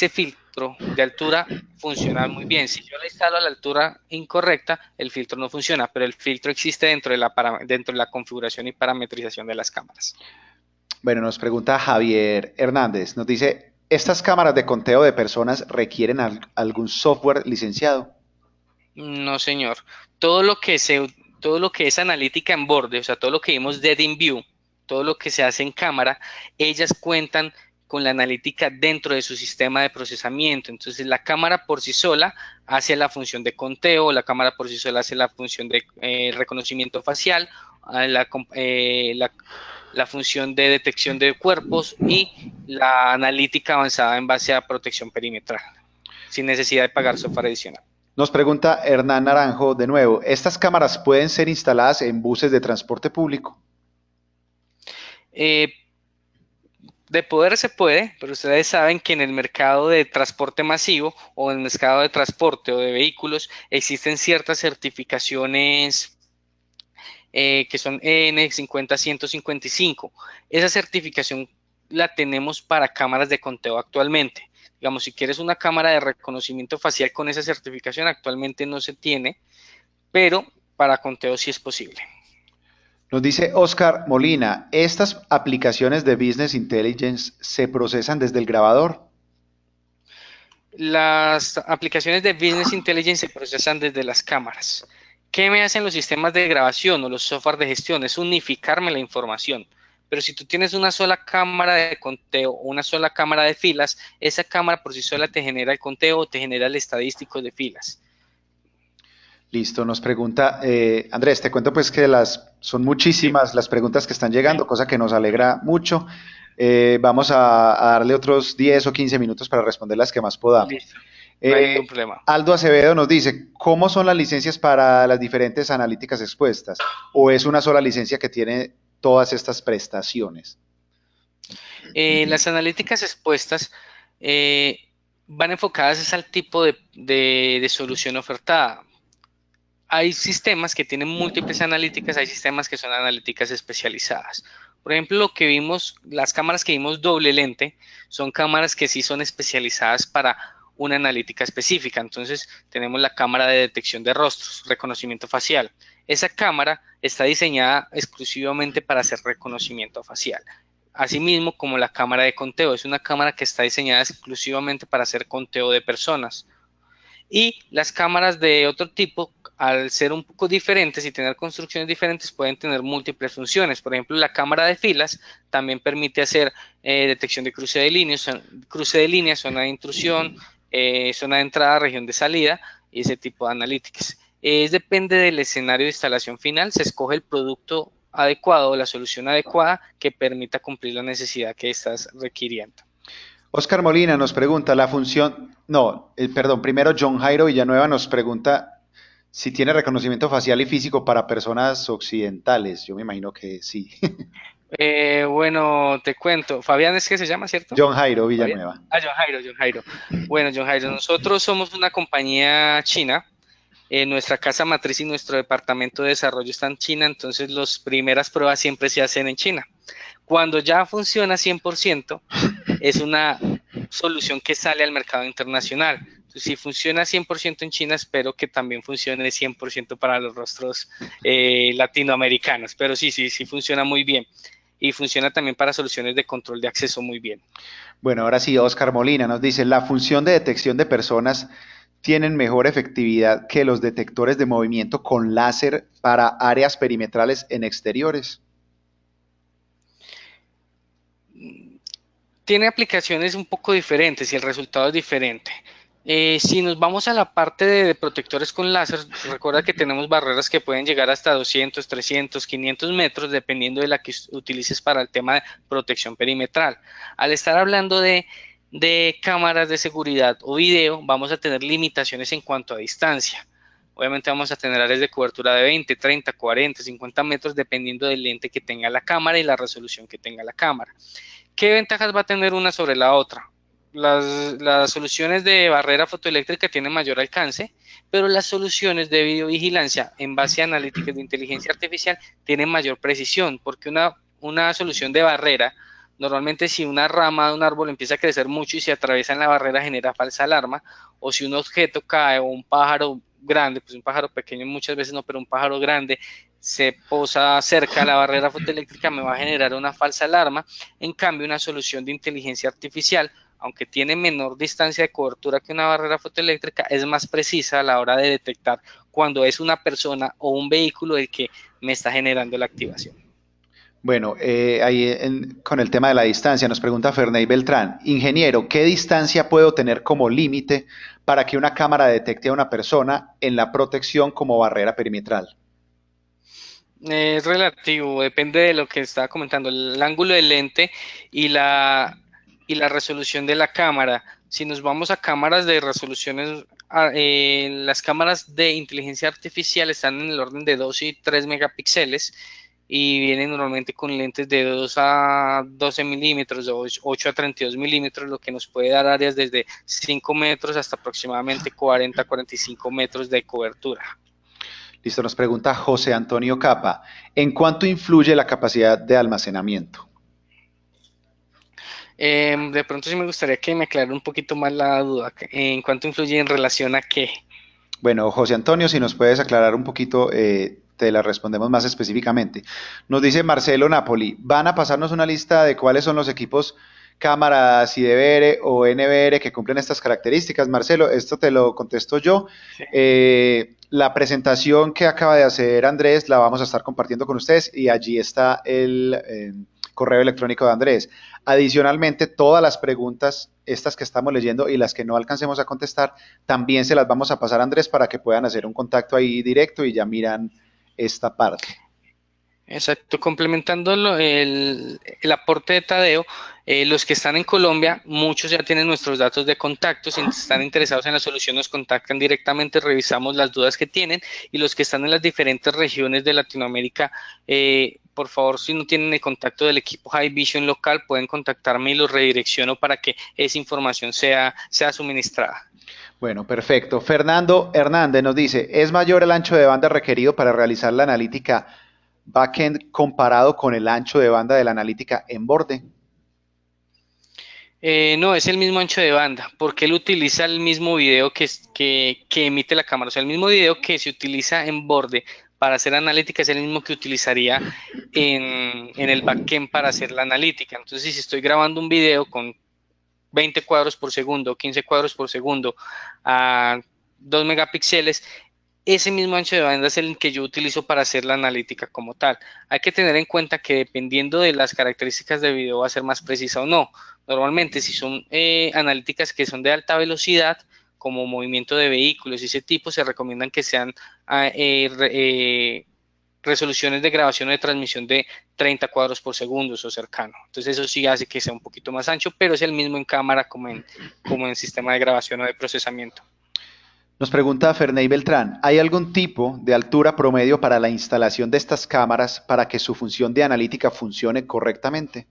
filtro de altura funciona muy bien. Si yo la instalo a la altura incorrecta, el filtro no funciona, pero el filtro existe dentro de la configuración y parametrización de las cámaras. Bueno, nos pregunta Javier Hernández, nos dice, ¿Estas cámaras de conteo de personas requieren algún software licenciado? No, señor. Todo lo que todo lo que es analítica en borde, o sea, todo lo que vimos dead in view, todo lo que se hace en cámara, ellas cuentan con la analítica dentro de su sistema de procesamiento. Entonces, la cámara por sí sola hace la función de conteo, la cámara por sí sola hace la función de reconocimiento facial, la función de detección de cuerpos y la analítica avanzada en base a protección perimetral, sin necesidad de pagar software adicional. Nos pregunta Hernán Naranjo de nuevo, ¿estas cámaras pueden ser instaladas en buses de transporte público? Eh, de poder se puede, pero ustedes saben que en el mercado de transporte masivo o en el mercado de transporte o de vehículos existen ciertas certificaciones que son EN50155. Esa certificación la tenemos para cámaras de conteo actualmente. Digamos, si quieres una cámara de reconocimiento facial con esa certificación, actualmente no se tiene, pero para conteo sí es posible. Nos dice Oscar Molina, ¿estas aplicaciones de Business Intelligence se procesan desde el grabador? Las aplicaciones de Business Intelligence se procesan desde las cámaras. ¿Qué me hacen los sistemas de grabación o los software de gestión? Es unificarme la información. Pero si tú tienes una sola cámara de conteo o una sola cámara de filas, esa cámara por sí sola te genera el conteo o te genera el estadístico de filas. Listo, nos pregunta Andrés, te cuento pues que son Sí, muchísimas las preguntas que están llegando, cosa que nos alegra mucho. Vamos a darle otros 10 o 15 minutos para responder las que más podamos. listo. No hay Eh, ningún problema. Aldo Acevedo nos dice, ¿cómo son las licencias para las diferentes analíticas expuestas? ¿O es una sola licencia que tiene todas estas prestaciones? Las analíticas expuestas eh, van enfocadas al tipo de solución ofertada. Hay sistemas que tienen múltiples analíticas, hay sistemas que son analíticas especializadas. Por ejemplo, lo que vimos, las cámaras que vimos doble lente, son cámaras que sí son especializadas para una analítica específica. Entonces, tenemos la cámara de detección de rostros, reconocimiento facial. Esa cámara está diseñada exclusivamente para hacer reconocimiento facial. Asimismo, como la cámara de conteo, es una cámara que está diseñada exclusivamente para hacer conteo de personas. Y las cámaras de otro tipo, al ser un poco diferentes y tener construcciones diferentes, pueden tener múltiples funciones. Por ejemplo, la cámara de filas también permite hacer detección de cruce de líneas, zona de intrusión, zona de entrada, región de salida y ese tipo de analíticas. Depende del escenario de instalación final, se escoge el producto adecuado o la solución adecuada que permita cumplir la necesidad que estás requiriendo. Oscar Molina nos pregunta la función, no, perdón, primero John Jairo Villanueva nos pregunta si tiene reconocimiento facial y físico para personas occidentales. Yo me imagino que sí. Bueno, te cuento. Fabián es que se llama, ¿cierto? John Jairo Fabián. Villanueva. Ah, John Jairo, John Jairo. Bueno, John Jairo, nosotros somos una compañía china. Nuestra casa matriz y nuestro departamento de desarrollo está en China, entonces las primeras pruebas siempre se hacen en China. Cuando ya funciona 100%, es una solución que sale al mercado internacional. Entonces, si funciona 100% en China, espero que también funcione 100% para los rostros latinoamericanos. Pero sí, sí, sí funciona muy bien. Y funciona también para soluciones de control de acceso muy bien. Bueno, ahora sí, Oscar Molina nos dice, la función de detección de personas tienen mejor efectividad que los detectores de movimiento con láser para áreas perimetrales en exteriores. Tiene aplicaciones un poco diferentes y el resultado es diferente. Si nos vamos a la parte de protectores con láser, recuerda que tenemos barreras que pueden llegar hasta 200, 300, 500 metros, dependiendo de la que utilices para el tema de protección perimetral. Al estar hablando de cámaras de seguridad o video, vamos a tener limitaciones en cuanto a distancia. Obviamente vamos a tener áreas de cobertura de 20, 30, 40, 50 metros, dependiendo del lente que tenga la cámara y la resolución que tenga la cámara. ¿Qué ventajas va a tener una sobre la otra? Las soluciones de barrera fotoeléctrica tienen mayor alcance, pero las soluciones de videovigilancia en base a analíticas de inteligencia artificial tienen mayor precisión, porque una solución de barrera, normalmente si una rama de un árbol empieza a crecer mucho y se atraviesa en la barrera genera falsa alarma, o si un objeto cae o un pájaro grande, pues un pájaro pequeño muchas veces no, pero un pájaro grande se posa cerca a la barrera fotoeléctrica, me va a generar una falsa alarma. En cambio, una solución de inteligencia artificial, aunque tiene menor distancia de cobertura que una barrera fotoeléctrica, es más precisa a la hora de detectar cuando es una persona o un vehículo el que me está generando la activación. Bueno, con el tema de la distancia, nos pregunta Ferney Beltrán, ingeniero, ¿qué distancia puedo tener como límite para que una cámara detecte a una persona en la protección como barrera perimetral? Es relativo, depende de lo que estaba comentando, el ángulo del lente y la resolución de la cámara. Si nos vamos a cámaras de resoluciones, las cámaras de inteligencia artificial están en el orden de 2 y 3 megapíxeles y vienen normalmente con lentes de 2 a 12 milímetros, de 8 a 32 milímetros, lo que nos puede dar áreas desde 5 metros hasta aproximadamente 40 a 45 metros de cobertura. Listo, nos pregunta José Antonio Capa, ¿en cuánto influye la capacidad de almacenamiento? De pronto sí me gustaría que me aclarara un poquito más la duda, en cuánto influye en relación a qué. Bueno, José Antonio, si nos puedes aclarar un poquito, te la respondemos más específicamente. Nos dice Marcelo Napoli, ¿van a pasarnos una lista de cuáles son los equipos cámaras IDVR o NVR que cumplen estas características? Marcelo, esto te lo contesto yo. Sí. La presentación que acaba de hacer Andrés la vamos a estar compartiendo con ustedes y allí está el correo electrónico de Andrés. Adicionalmente, todas las preguntas, estas que estamos leyendo y las que no alcancemos a contestar, también se las vamos a pasar a Andrés para que puedan hacer un contacto ahí directo y ya miran esta parte. Exacto, complementando el aporte de Tadeo, los que están en Colombia, muchos ya tienen nuestros datos de contacto, si están interesados en la solución nos contactan directamente, revisamos las dudas que tienen y los que están en las diferentes regiones de Latinoamérica, por favor, si no tienen el contacto del equipo High Vision local, pueden contactarme y los redirecciono para que esa información sea suministrada. Bueno, perfecto. Fernando Hernández nos dice, ¿es mayor el ancho de banda requerido para realizar la analítica backend comparado con el ancho de banda de la analítica en borde? No, es el mismo ancho de banda, porque él utiliza el mismo video que emite la cámara, o sea, el mismo video que se utiliza en borde para hacer analítica es el mismo que utilizaría en el backend para hacer la analítica. Entonces, si estoy grabando un video con 20 cuadros por segundo, 15 cuadros por segundo a 2 megapíxeles, ese mismo ancho de banda es el que yo utilizo para hacer la analítica como tal. Hay que tener en cuenta que dependiendo de las características del video va a ser más precisa o no. Normalmente si son analíticas que son de alta velocidad, como movimiento de vehículos y ese tipo, se recomiendan que sean resoluciones de grabación o de transmisión de 30 cuadros por segundo o cercano. Entonces eso sí hace que sea un poquito más ancho, pero es el mismo en cámara como en sistema de grabación o de procesamiento. Nos pregunta Ferney Beltrán, ¿hay algún tipo de altura promedio para la instalación de estas cámaras para que su función de analítica funcione correctamente?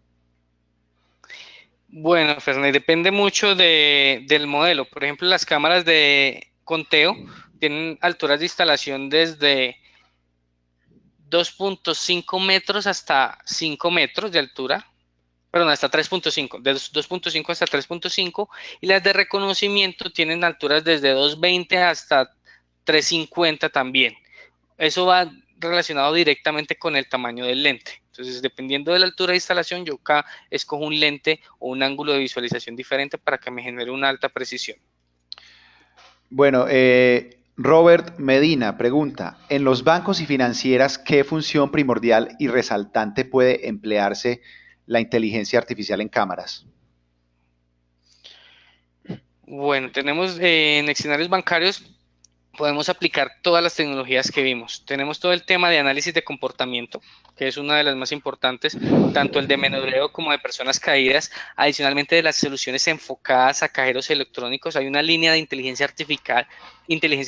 Bueno, Fernández, depende mucho del modelo. Por ejemplo, las cámaras de conteo tienen alturas de instalación desde 2.5 metros hasta 5 metros de altura, perdón, hasta 3.5, de 2.5 hasta 3.5, y las de reconocimiento tienen alturas desde 2.20 hasta 3.50 también. Eso va relacionado directamente con el tamaño del lente. Entonces, dependiendo de la altura de instalación, yo acá escojo un lente o un ángulo de visualización diferente para que me genere una alta precisión. Bueno, Robert Medina pregunta, ¿en los bancos y financieras qué función primordial y resaltante puede emplearse la inteligencia artificial en cámaras? Bueno, tenemos en escenarios bancarios podemos aplicar todas las tecnologías que vimos. Tenemos todo el tema de análisis de comportamiento, que es una de las más importantes, tanto el de menudeo como de personas caídas. Adicionalmente, de las soluciones enfocadas a cajeros electrónicos, hay una línea de inteligencia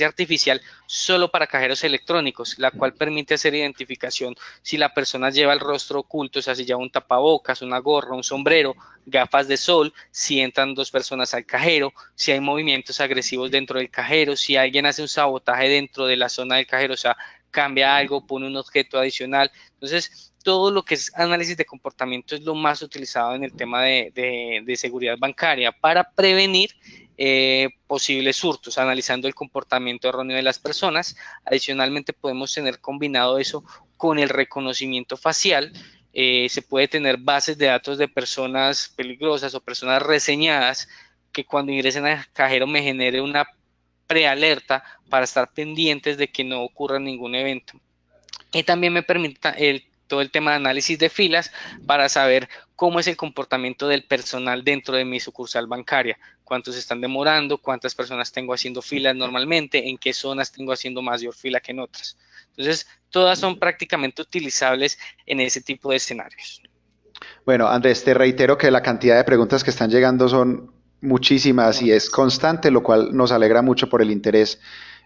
artificial solo para cajeros electrónicos, la cual permite hacer identificación si la persona lleva el rostro oculto, o sea, si lleva un tapabocas, una gorra, un sombrero, gafas de sol, si entran dos personas al cajero, si hay movimientos agresivos dentro del cajero, si alguien hace un sabotaje dentro de la zona del cajero, o sea, cambia algo, pone un objeto adicional. Entonces, todo lo que es análisis de comportamiento es lo más utilizado en el tema de seguridad bancaria para prevenir posibles hurtos, analizando el comportamiento erróneo de las personas. Adicionalmente, podemos tener combinado eso con el reconocimiento facial, Se puede tener bases de datos de personas peligrosas o personas reseñadas que cuando ingresen al cajero me genere una prealerta para estar pendientes de que no ocurra ningún evento. Y también me permite todo el tema de análisis de filas para saber cómo es el comportamiento del personal dentro de mi sucursal bancaria, cuántos están demorando, cuántas personas tengo haciendo filas normalmente, en qué zonas tengo haciendo mayor fila que en otras. Entonces, todas son prácticamente utilizables en ese tipo de escenarios. Bueno, Andrés, te reitero que la cantidad de preguntas que están llegando son muchísimas y es constante, lo cual nos alegra mucho por el interés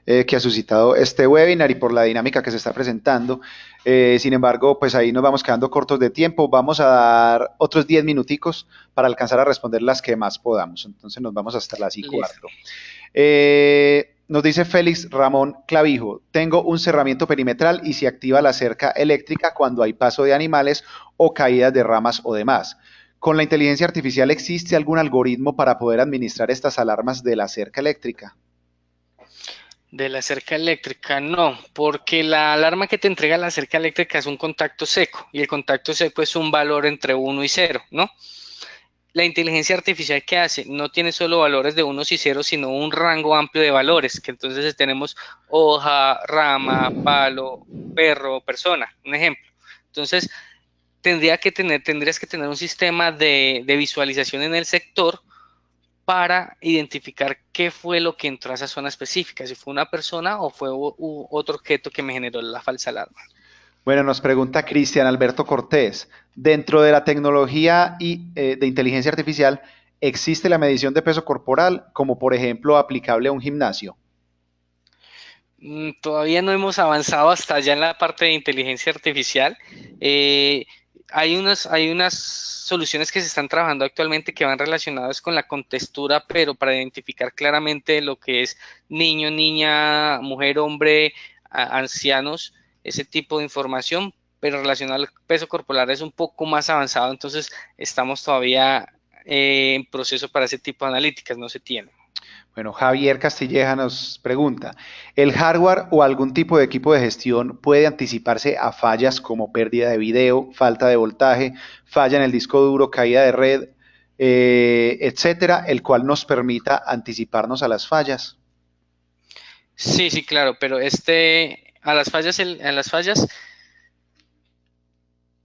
que ha suscitado este webinar y por la dinámica que se está presentando. Sin embargo, pues ahí nos vamos quedando cortos de tiempo. Vamos a dar otros 10 minuticos para alcanzar a responder las que más podamos. Entonces nos vamos hasta las y Listo. cuarto. Nos dice Félix Ramón Clavijo, tengo un cerramiento perimetral y se activa la cerca eléctrica cuando hay paso de animales o caídas de ramas o demás. ¿Con la inteligencia artificial existe algún algoritmo para poder administrar estas alarmas de la cerca eléctrica? De la cerca eléctrica, no, porque la alarma que te entrega la cerca eléctrica es un contacto seco y el contacto seco es un valor entre 1 y 0, ¿no? La inteligencia artificial, ¿qué hace? No tiene solo valores de unos y ceros, sino un rango amplio de valores, que entonces tenemos hoja, rama, palo, perro, persona, un ejemplo. Entonces, tendrías que tener un sistema de visualización en el sector para identificar qué fue lo que entró a esa zona específica, si fue una persona o fue otro objeto que me generó la falsa alarma. Bueno, nos pregunta Cristian Alberto Cortés, dentro de la tecnología de inteligencia artificial, ¿existe la medición de peso corporal como por ejemplo aplicable a un gimnasio? Todavía no hemos avanzado hasta allá en la parte de inteligencia artificial. Eh, hay unas soluciones que se están trabajando actualmente que van relacionadas con la contextura, pero para identificar claramente lo que es niño, niña, mujer, hombre, ancianos, ese tipo de información, pero relacionado al peso corporal es un poco más avanzado, entonces estamos todavía en proceso para ese tipo de analíticas, no se tiene. Bueno, Javier Castilleja nos pregunta, ¿el hardware o algún tipo de equipo de gestión puede anticiparse a fallas como pérdida de video, falta de voltaje, falla en el disco duro, caída de red, etcétera, el cual nos permita anticiparnos a las fallas? Sí, sí, claro, pero a las fallas,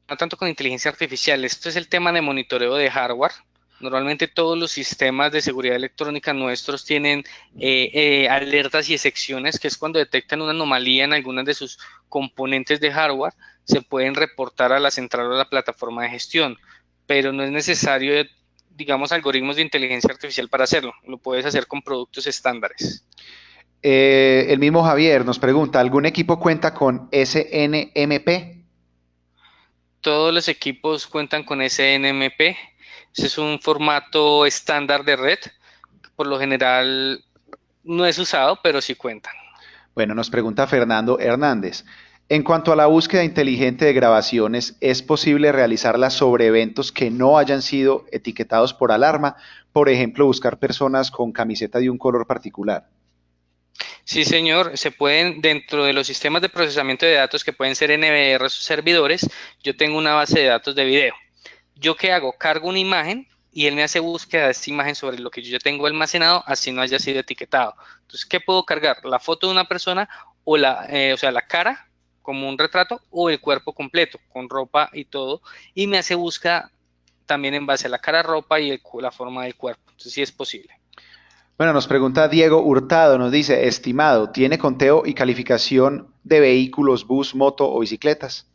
no tanto con inteligencia artificial, esto es el tema de monitoreo de hardware. Normalmente todos los sistemas de seguridad electrónica nuestros tienen alertas y excepciones, que es cuando detectan una anomalía en algunas de sus componentes de hardware, se pueden reportar a la central o a la plataforma de gestión, pero no es necesario, digamos, algoritmos de inteligencia artificial para hacerlo, lo puedes hacer con productos estándares. El mismo Javier nos pregunta, ¿algún equipo cuenta con SNMP? Todos los equipos cuentan con SNMP. Ese es un formato estándar de red. Por lo general no es usado, pero sí cuentan. Bueno, nos pregunta Fernando Hernández. En cuanto a la búsqueda inteligente de grabaciones, ¿es posible realizarla sobre eventos que no hayan sido etiquetados por alarma? Por ejemplo, buscar personas con camiseta de un color particular. Sí, señor, se pueden, dentro de los sistemas de procesamiento de datos que pueden ser NVR o servidores, yo tengo una base de datos de video. ¿Yo qué hago? Cargo una imagen y él me hace búsqueda de esta imagen sobre lo que yo ya tengo almacenado, así no haya sido etiquetado. Entonces, ¿qué puedo cargar? La foto de una persona o sea, la cara como un retrato o el cuerpo completo con ropa y todo, y me hace búsqueda también en base a la cara, ropa y la forma del cuerpo. Entonces, sí es posible. Bueno, nos pregunta Diego Hurtado, nos dice, estimado, ¿tiene conteo y calificación de vehículos, bus, moto o bicicletas?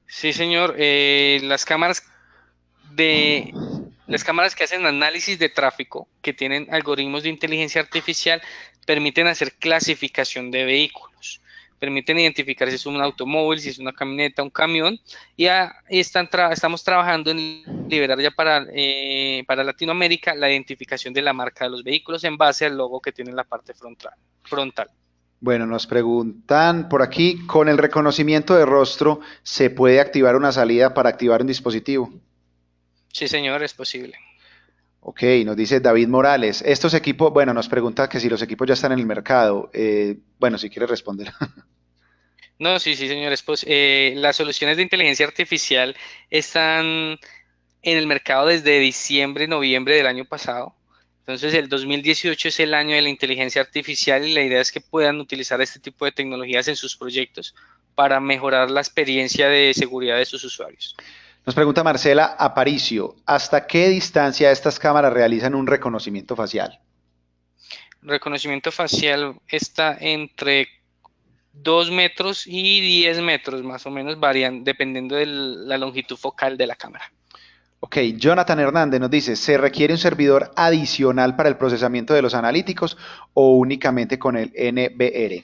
Sí, señor. De las cámaras que hacen análisis de tráfico, que tienen algoritmos de inteligencia artificial, permiten hacer clasificación de vehículos, permiten identificar si es un automóvil, si es una camioneta, un camión, y estamos trabajando en liberar ya para Latinoamérica la identificación de la marca de los vehículos en base al logo que tiene en la parte frontal. Bueno, nos preguntan por aquí, ¿con el reconocimiento de rostro se puede activar una salida para activar un dispositivo? Sí, señor, es posible. Ok, nos dice David Morales. Estos equipos, bueno, nos pregunta que si los equipos ya están en el mercado. Bueno, si quieres responder. No, sí, sí, señores, pues las soluciones de inteligencia artificial están en el mercado desde diciembre, noviembre del año pasado. Entonces, el 2018 es el año de la inteligencia artificial y la idea es que puedan utilizar este tipo de tecnologías en sus proyectos para mejorar la experiencia de seguridad de sus usuarios. Nos pregunta Marcela Aparicio, ¿hasta qué distancia estas cámaras realizan un reconocimiento facial? Reconocimiento facial está entre 2 metros y 10 metros, más o menos, varían dependiendo de la longitud focal de la cámara. Ok, Jonathan Hernández nos dice, ¿se requiere un servidor adicional para el procesamiento de los analíticos o únicamente con el NVR?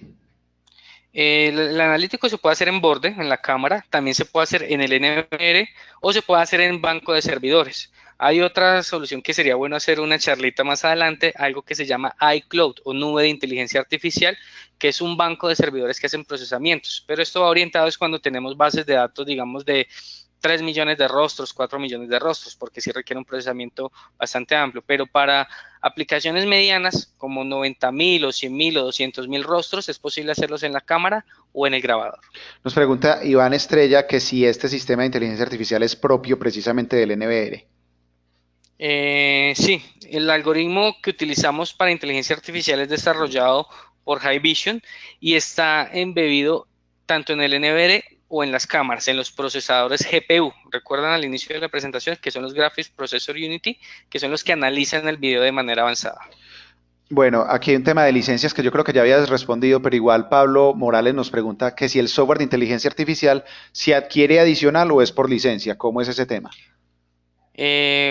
El analítico se puede hacer en borde, en la cámara, también se puede hacer en el NVR o se puede hacer en banco de servidores. Hay otra solución que sería bueno hacer una charlita más adelante, algo que se llama iCloud o nube de inteligencia artificial, que es un banco de servidores que hacen procesamientos. Pero esto va orientado es cuando tenemos bases de datos, digamos, de 3 millones de rostros, 4 millones de rostros, porque sí requiere un procesamiento bastante amplio. Pero para aplicaciones medianas, como 90.000 o 100.000 o 200.000 rostros, es posible hacerlos en la cámara o en el grabador. Nos pregunta Iván Estrella que si este sistema de inteligencia artificial es propio precisamente del NVR. Sí, el algoritmo que utilizamos para inteligencia artificial es desarrollado por Haivision y está embebido tanto en el NVR o en las cámaras, en los procesadores GPU. Recuerdan al inicio de la presentación que son los Graphics Processor Unity, que son los que analizan el video de manera avanzada. Bueno, aquí hay un tema de licencias que yo creo que ya habías respondido, pero igual Pablo Morales nos pregunta que si el software de inteligencia artificial se adquiere adicional o es por licencia. ¿Cómo es ese tema?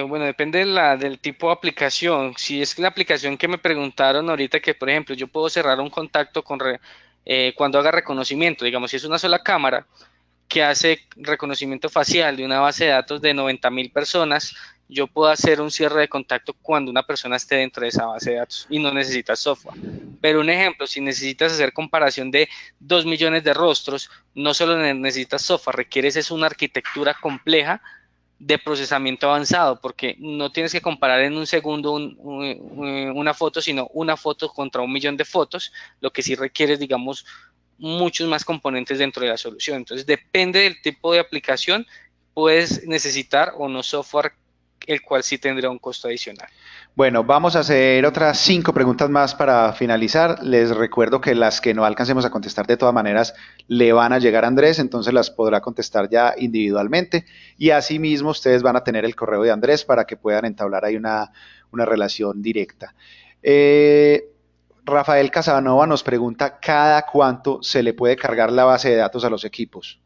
Bueno, depende del tipo de aplicación. Si es la aplicación que me preguntaron ahorita, que por ejemplo yo puedo cerrar un contacto cuando haga reconocimiento, digamos, si es una sola cámara que hace reconocimiento facial de una base de datos de 90.000 personas, yo puedo hacer un cierre de contacto cuando una persona esté dentro de esa base de datos y no necesita software. Pero un ejemplo, si necesitas hacer comparación de 2 millones de rostros, no solo necesitas software, requieres es una arquitectura compleja de procesamiento avanzado, porque no tienes que comparar en un segundo una foto, sino una foto contra 1 millón de fotos, lo que sí requiere, digamos, muchos más componentes dentro de la solución. Entonces, depende del tipo de aplicación, puedes necesitar o no software, el cual sí tendrá un costo adicional. Bueno, vamos a hacer otras 5 preguntas más para finalizar. Les recuerdo que las que no alcancemos a contestar de todas maneras le van a llegar a Andrés, entonces las podrá contestar ya individualmente. Y asimismo ustedes van a tener el correo de Andrés para que puedan entablar ahí una relación directa. Eh, Rafael Casanova nos pregunta cada cuánto se le puede cargar la base de datos a los equipos.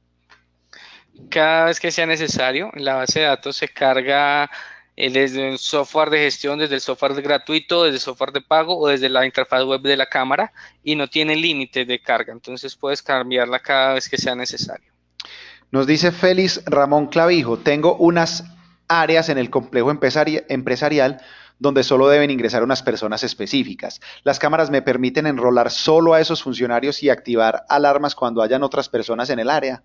Cada vez que sea necesario, la base de datos se carga desde el software de gestión, desde el software gratuito, desde el software de pago o desde la interfaz web de la cámara y no tiene límite de carga. Entonces puedes cambiarla cada vez que sea necesario. Nos dice Félix Ramón Clavijo, tengo unas áreas en el complejo empresarial donde solo deben ingresar unas personas específicas. Las cámaras me permiten enrolar solo a esos funcionarios y activar alarmas cuando hayan otras personas en el área.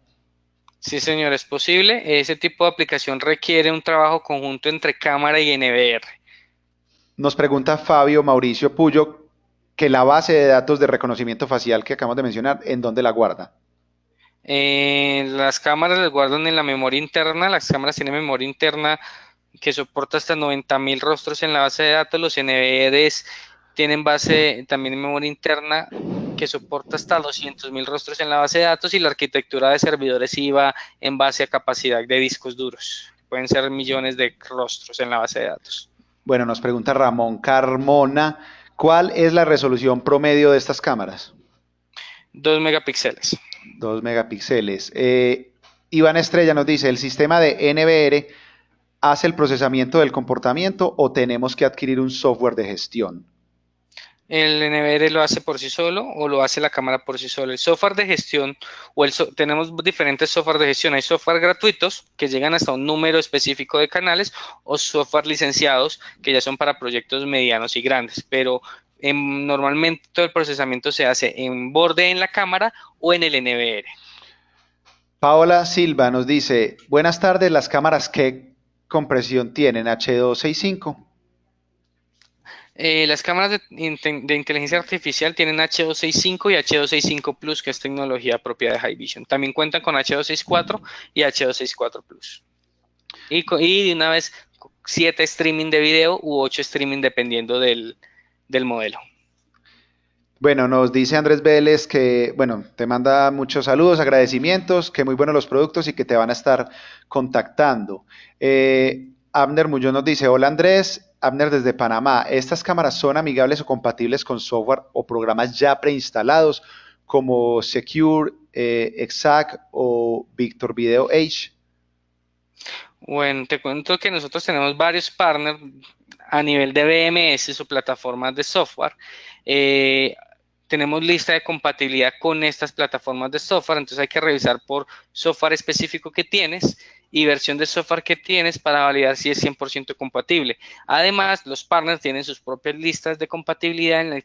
Sí, señor, es posible. Ese tipo de aplicación requiere un trabajo conjunto entre cámara y NVR. Nos pregunta Fabio Mauricio Puyo que la base de datos de reconocimiento facial que acabamos de mencionar, ¿en dónde la guarda? Las cámaras las guardan en la memoria interna. Las cámaras tienen memoria interna que soporta hasta 90.000 rostros en la base de datos. Los NVRs tienen base también en memoria interna que soporta hasta 200.000 rostros en la base de datos y la arquitectura de servidores iba en base a capacidad de discos duros. Pueden ser millones de rostros en la base de datos. Bueno, nos pregunta Ramón Carmona, ¿cuál es la resolución promedio de estas cámaras? 2 megapíxeles. 2 megapíxeles. Iván Estrella nos dice, ¿el sistema de NVR hace el procesamiento del comportamiento o tenemos que adquirir un software de gestión? El NVR lo hace por sí solo o lo hace la cámara por sí solo. El software de gestión tenemos diferentes software de gestión. Hay software gratuitos que llegan hasta un número específico de canales o software licenciados que ya son para proyectos medianos y grandes. Pero normalmente todo el procesamiento se hace en borde en la cámara o en el NVR. Paola Silva nos dice, buenas tardes, las cámaras ¿qué compresión tienen? H265. Las cámaras de inteligencia artificial tienen H265 y H265 Plus, que es tecnología propia de Hikvision. También cuentan con H264 y H264 Plus. Y de una vez 7 streaming de video u 8 streaming dependiendo del modelo. Bueno, nos dice Andrés Vélez que, bueno, te manda muchos saludos, agradecimientos, que muy buenos los productos y que te van a estar contactando. Abner Muñoz nos dice, hola Andrés, Abner desde Panamá, ¿estas cámaras son amigables o compatibles con software o programas ya preinstalados como Secure, Exact o Victor Video H? Bueno, te cuento que nosotros tenemos varios partners a nivel de BMS o plataformas de software. Eh, Tenemos lista de compatibilidad con estas plataformas de software, entonces hay que revisar por software específico que tienes y versión de software que tienes para validar si es 100% compatible. Además, los partners tienen sus propias listas de compatibilidad en el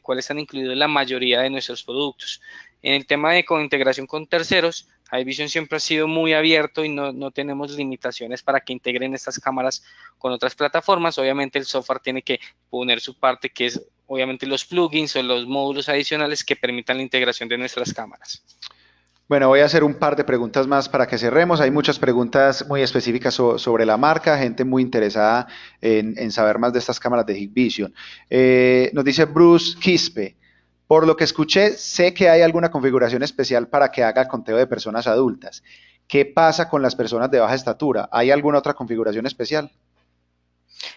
cual están incluidos la mayoría de nuestros productos. En el tema de integración con terceros, Hikvision siempre ha sido muy abierto y no tenemos limitaciones para que integren estas cámaras con otras plataformas. Obviamente el software tiene que poner su parte, que es obviamente los plugins o los módulos adicionales que permitan la integración de nuestras cámaras. Bueno, voy a hacer un par de preguntas más para que cerremos. Hay muchas preguntas muy específicas sobre la marca, gente muy interesada en saber más de estas cámaras de Hikvision. Nos dice Bruce Quispe, por lo que escuché, sé que hay alguna configuración especial para que haga conteo de personas adultas. ¿Qué pasa con las personas de baja estatura? ¿Hay alguna otra configuración especial?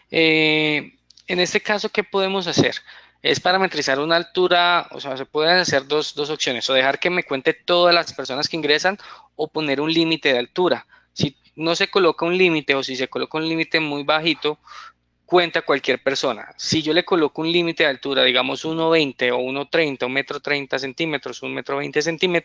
En este caso, ¿qué podemos hacer? Es parametrizar una altura, o sea, se pueden hacer dos opciones, o dejar que me cuente todas las personas que ingresan o poner un límite de altura. Si no se coloca un límite o si se coloca un límite muy bajito, cuenta cualquier persona. Si yo le coloco un límite de altura, digamos 1,20 o 1,30, 1,30 m, 1,20 m,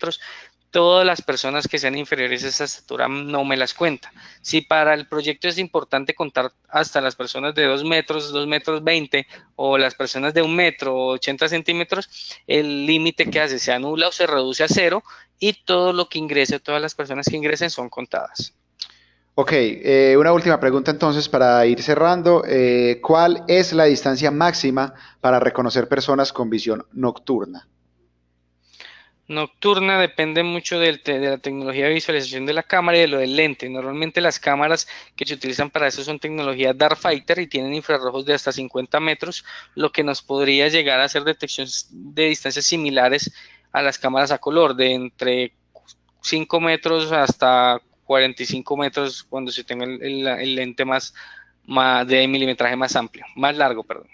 todas las personas que sean inferiores a esa estatura no me las cuenta. Si para el proyecto es importante contar hasta las personas de 2 metros, 2,20 m o las personas de 1 metro o 80 centímetros, el límite que hace se anula o se reduce a cero y todo lo que ingrese, todas las personas que ingresen son contadas. Ok, una última pregunta entonces para ir cerrando. ¿Cuál es la distancia máxima para reconocer personas con visión nocturna? Nocturna depende mucho de la tecnología de visualización de la cámara y de lo del lente. Normalmente las cámaras que se utilizan para eso son tecnología Darkfighter y tienen infrarrojos de hasta 50 metros, lo que nos podría llegar a hacer detecciones de distancias similares a las cámaras a color, de entre 5 metros hasta 45 metros cuando se tenga el lente más de milimetraje más amplio, más largo, perdón.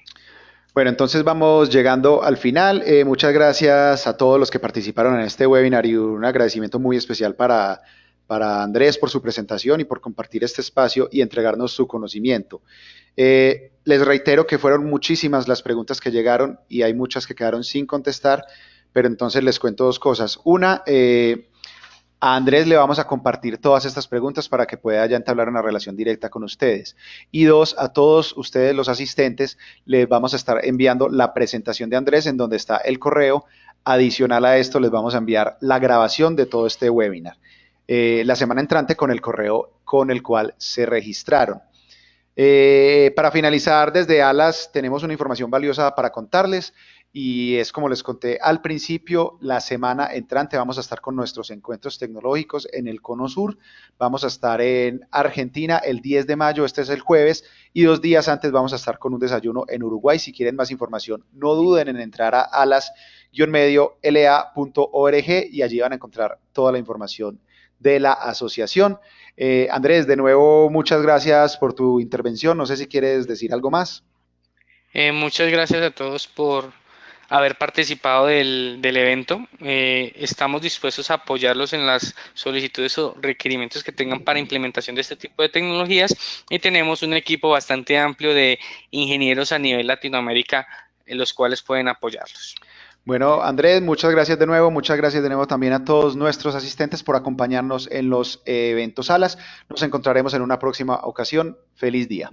Bueno, entonces vamos llegando al final. Muchas gracias a todos los que participaron en este webinar y un agradecimiento muy especial para Andrés por su presentación y por compartir este espacio y entregarnos su conocimiento. Les reitero que fueron muchísimas las preguntas que llegaron y hay muchas que quedaron sin contestar, pero entonces les cuento dos cosas. Una, a Andrés le vamos a compartir todas estas preguntas para que pueda ya entablar una relación directa con ustedes. Y dos, a todos ustedes los asistentes les vamos a estar enviando la presentación de Andrés en donde está el correo. Adicional a esto les vamos a enviar la grabación de todo este webinar. La semana entrante con el correo con el cual se registraron. Para finalizar, desde Alas tenemos una información valiosa para contarles y es como les conté al principio, la semana entrante vamos a estar con nuestros encuentros tecnológicos en el Cono Sur, vamos a estar en Argentina el 10 de mayo, este es el jueves, y 2 días antes vamos a estar con un desayuno en Uruguay. Si quieren más información, no duden en entrar a alas-la.org y allí van a encontrar toda la información de la asociación. Andrés, de nuevo, muchas gracias por tu intervención. No sé si quieres decir algo más. Muchas gracias a todos por haber participado del evento. Estamos dispuestos a apoyarlos en las solicitudes o requerimientos que tengan para implementación de este tipo de tecnologías y tenemos un equipo bastante amplio de ingenieros a nivel Latinoamérica en los cuales pueden apoyarlos. Bueno, Andrés, muchas gracias de nuevo. Muchas gracias de nuevo también a todos nuestros asistentes por acompañarnos en los eventos Alas. Nos encontraremos en una próxima ocasión. Feliz día.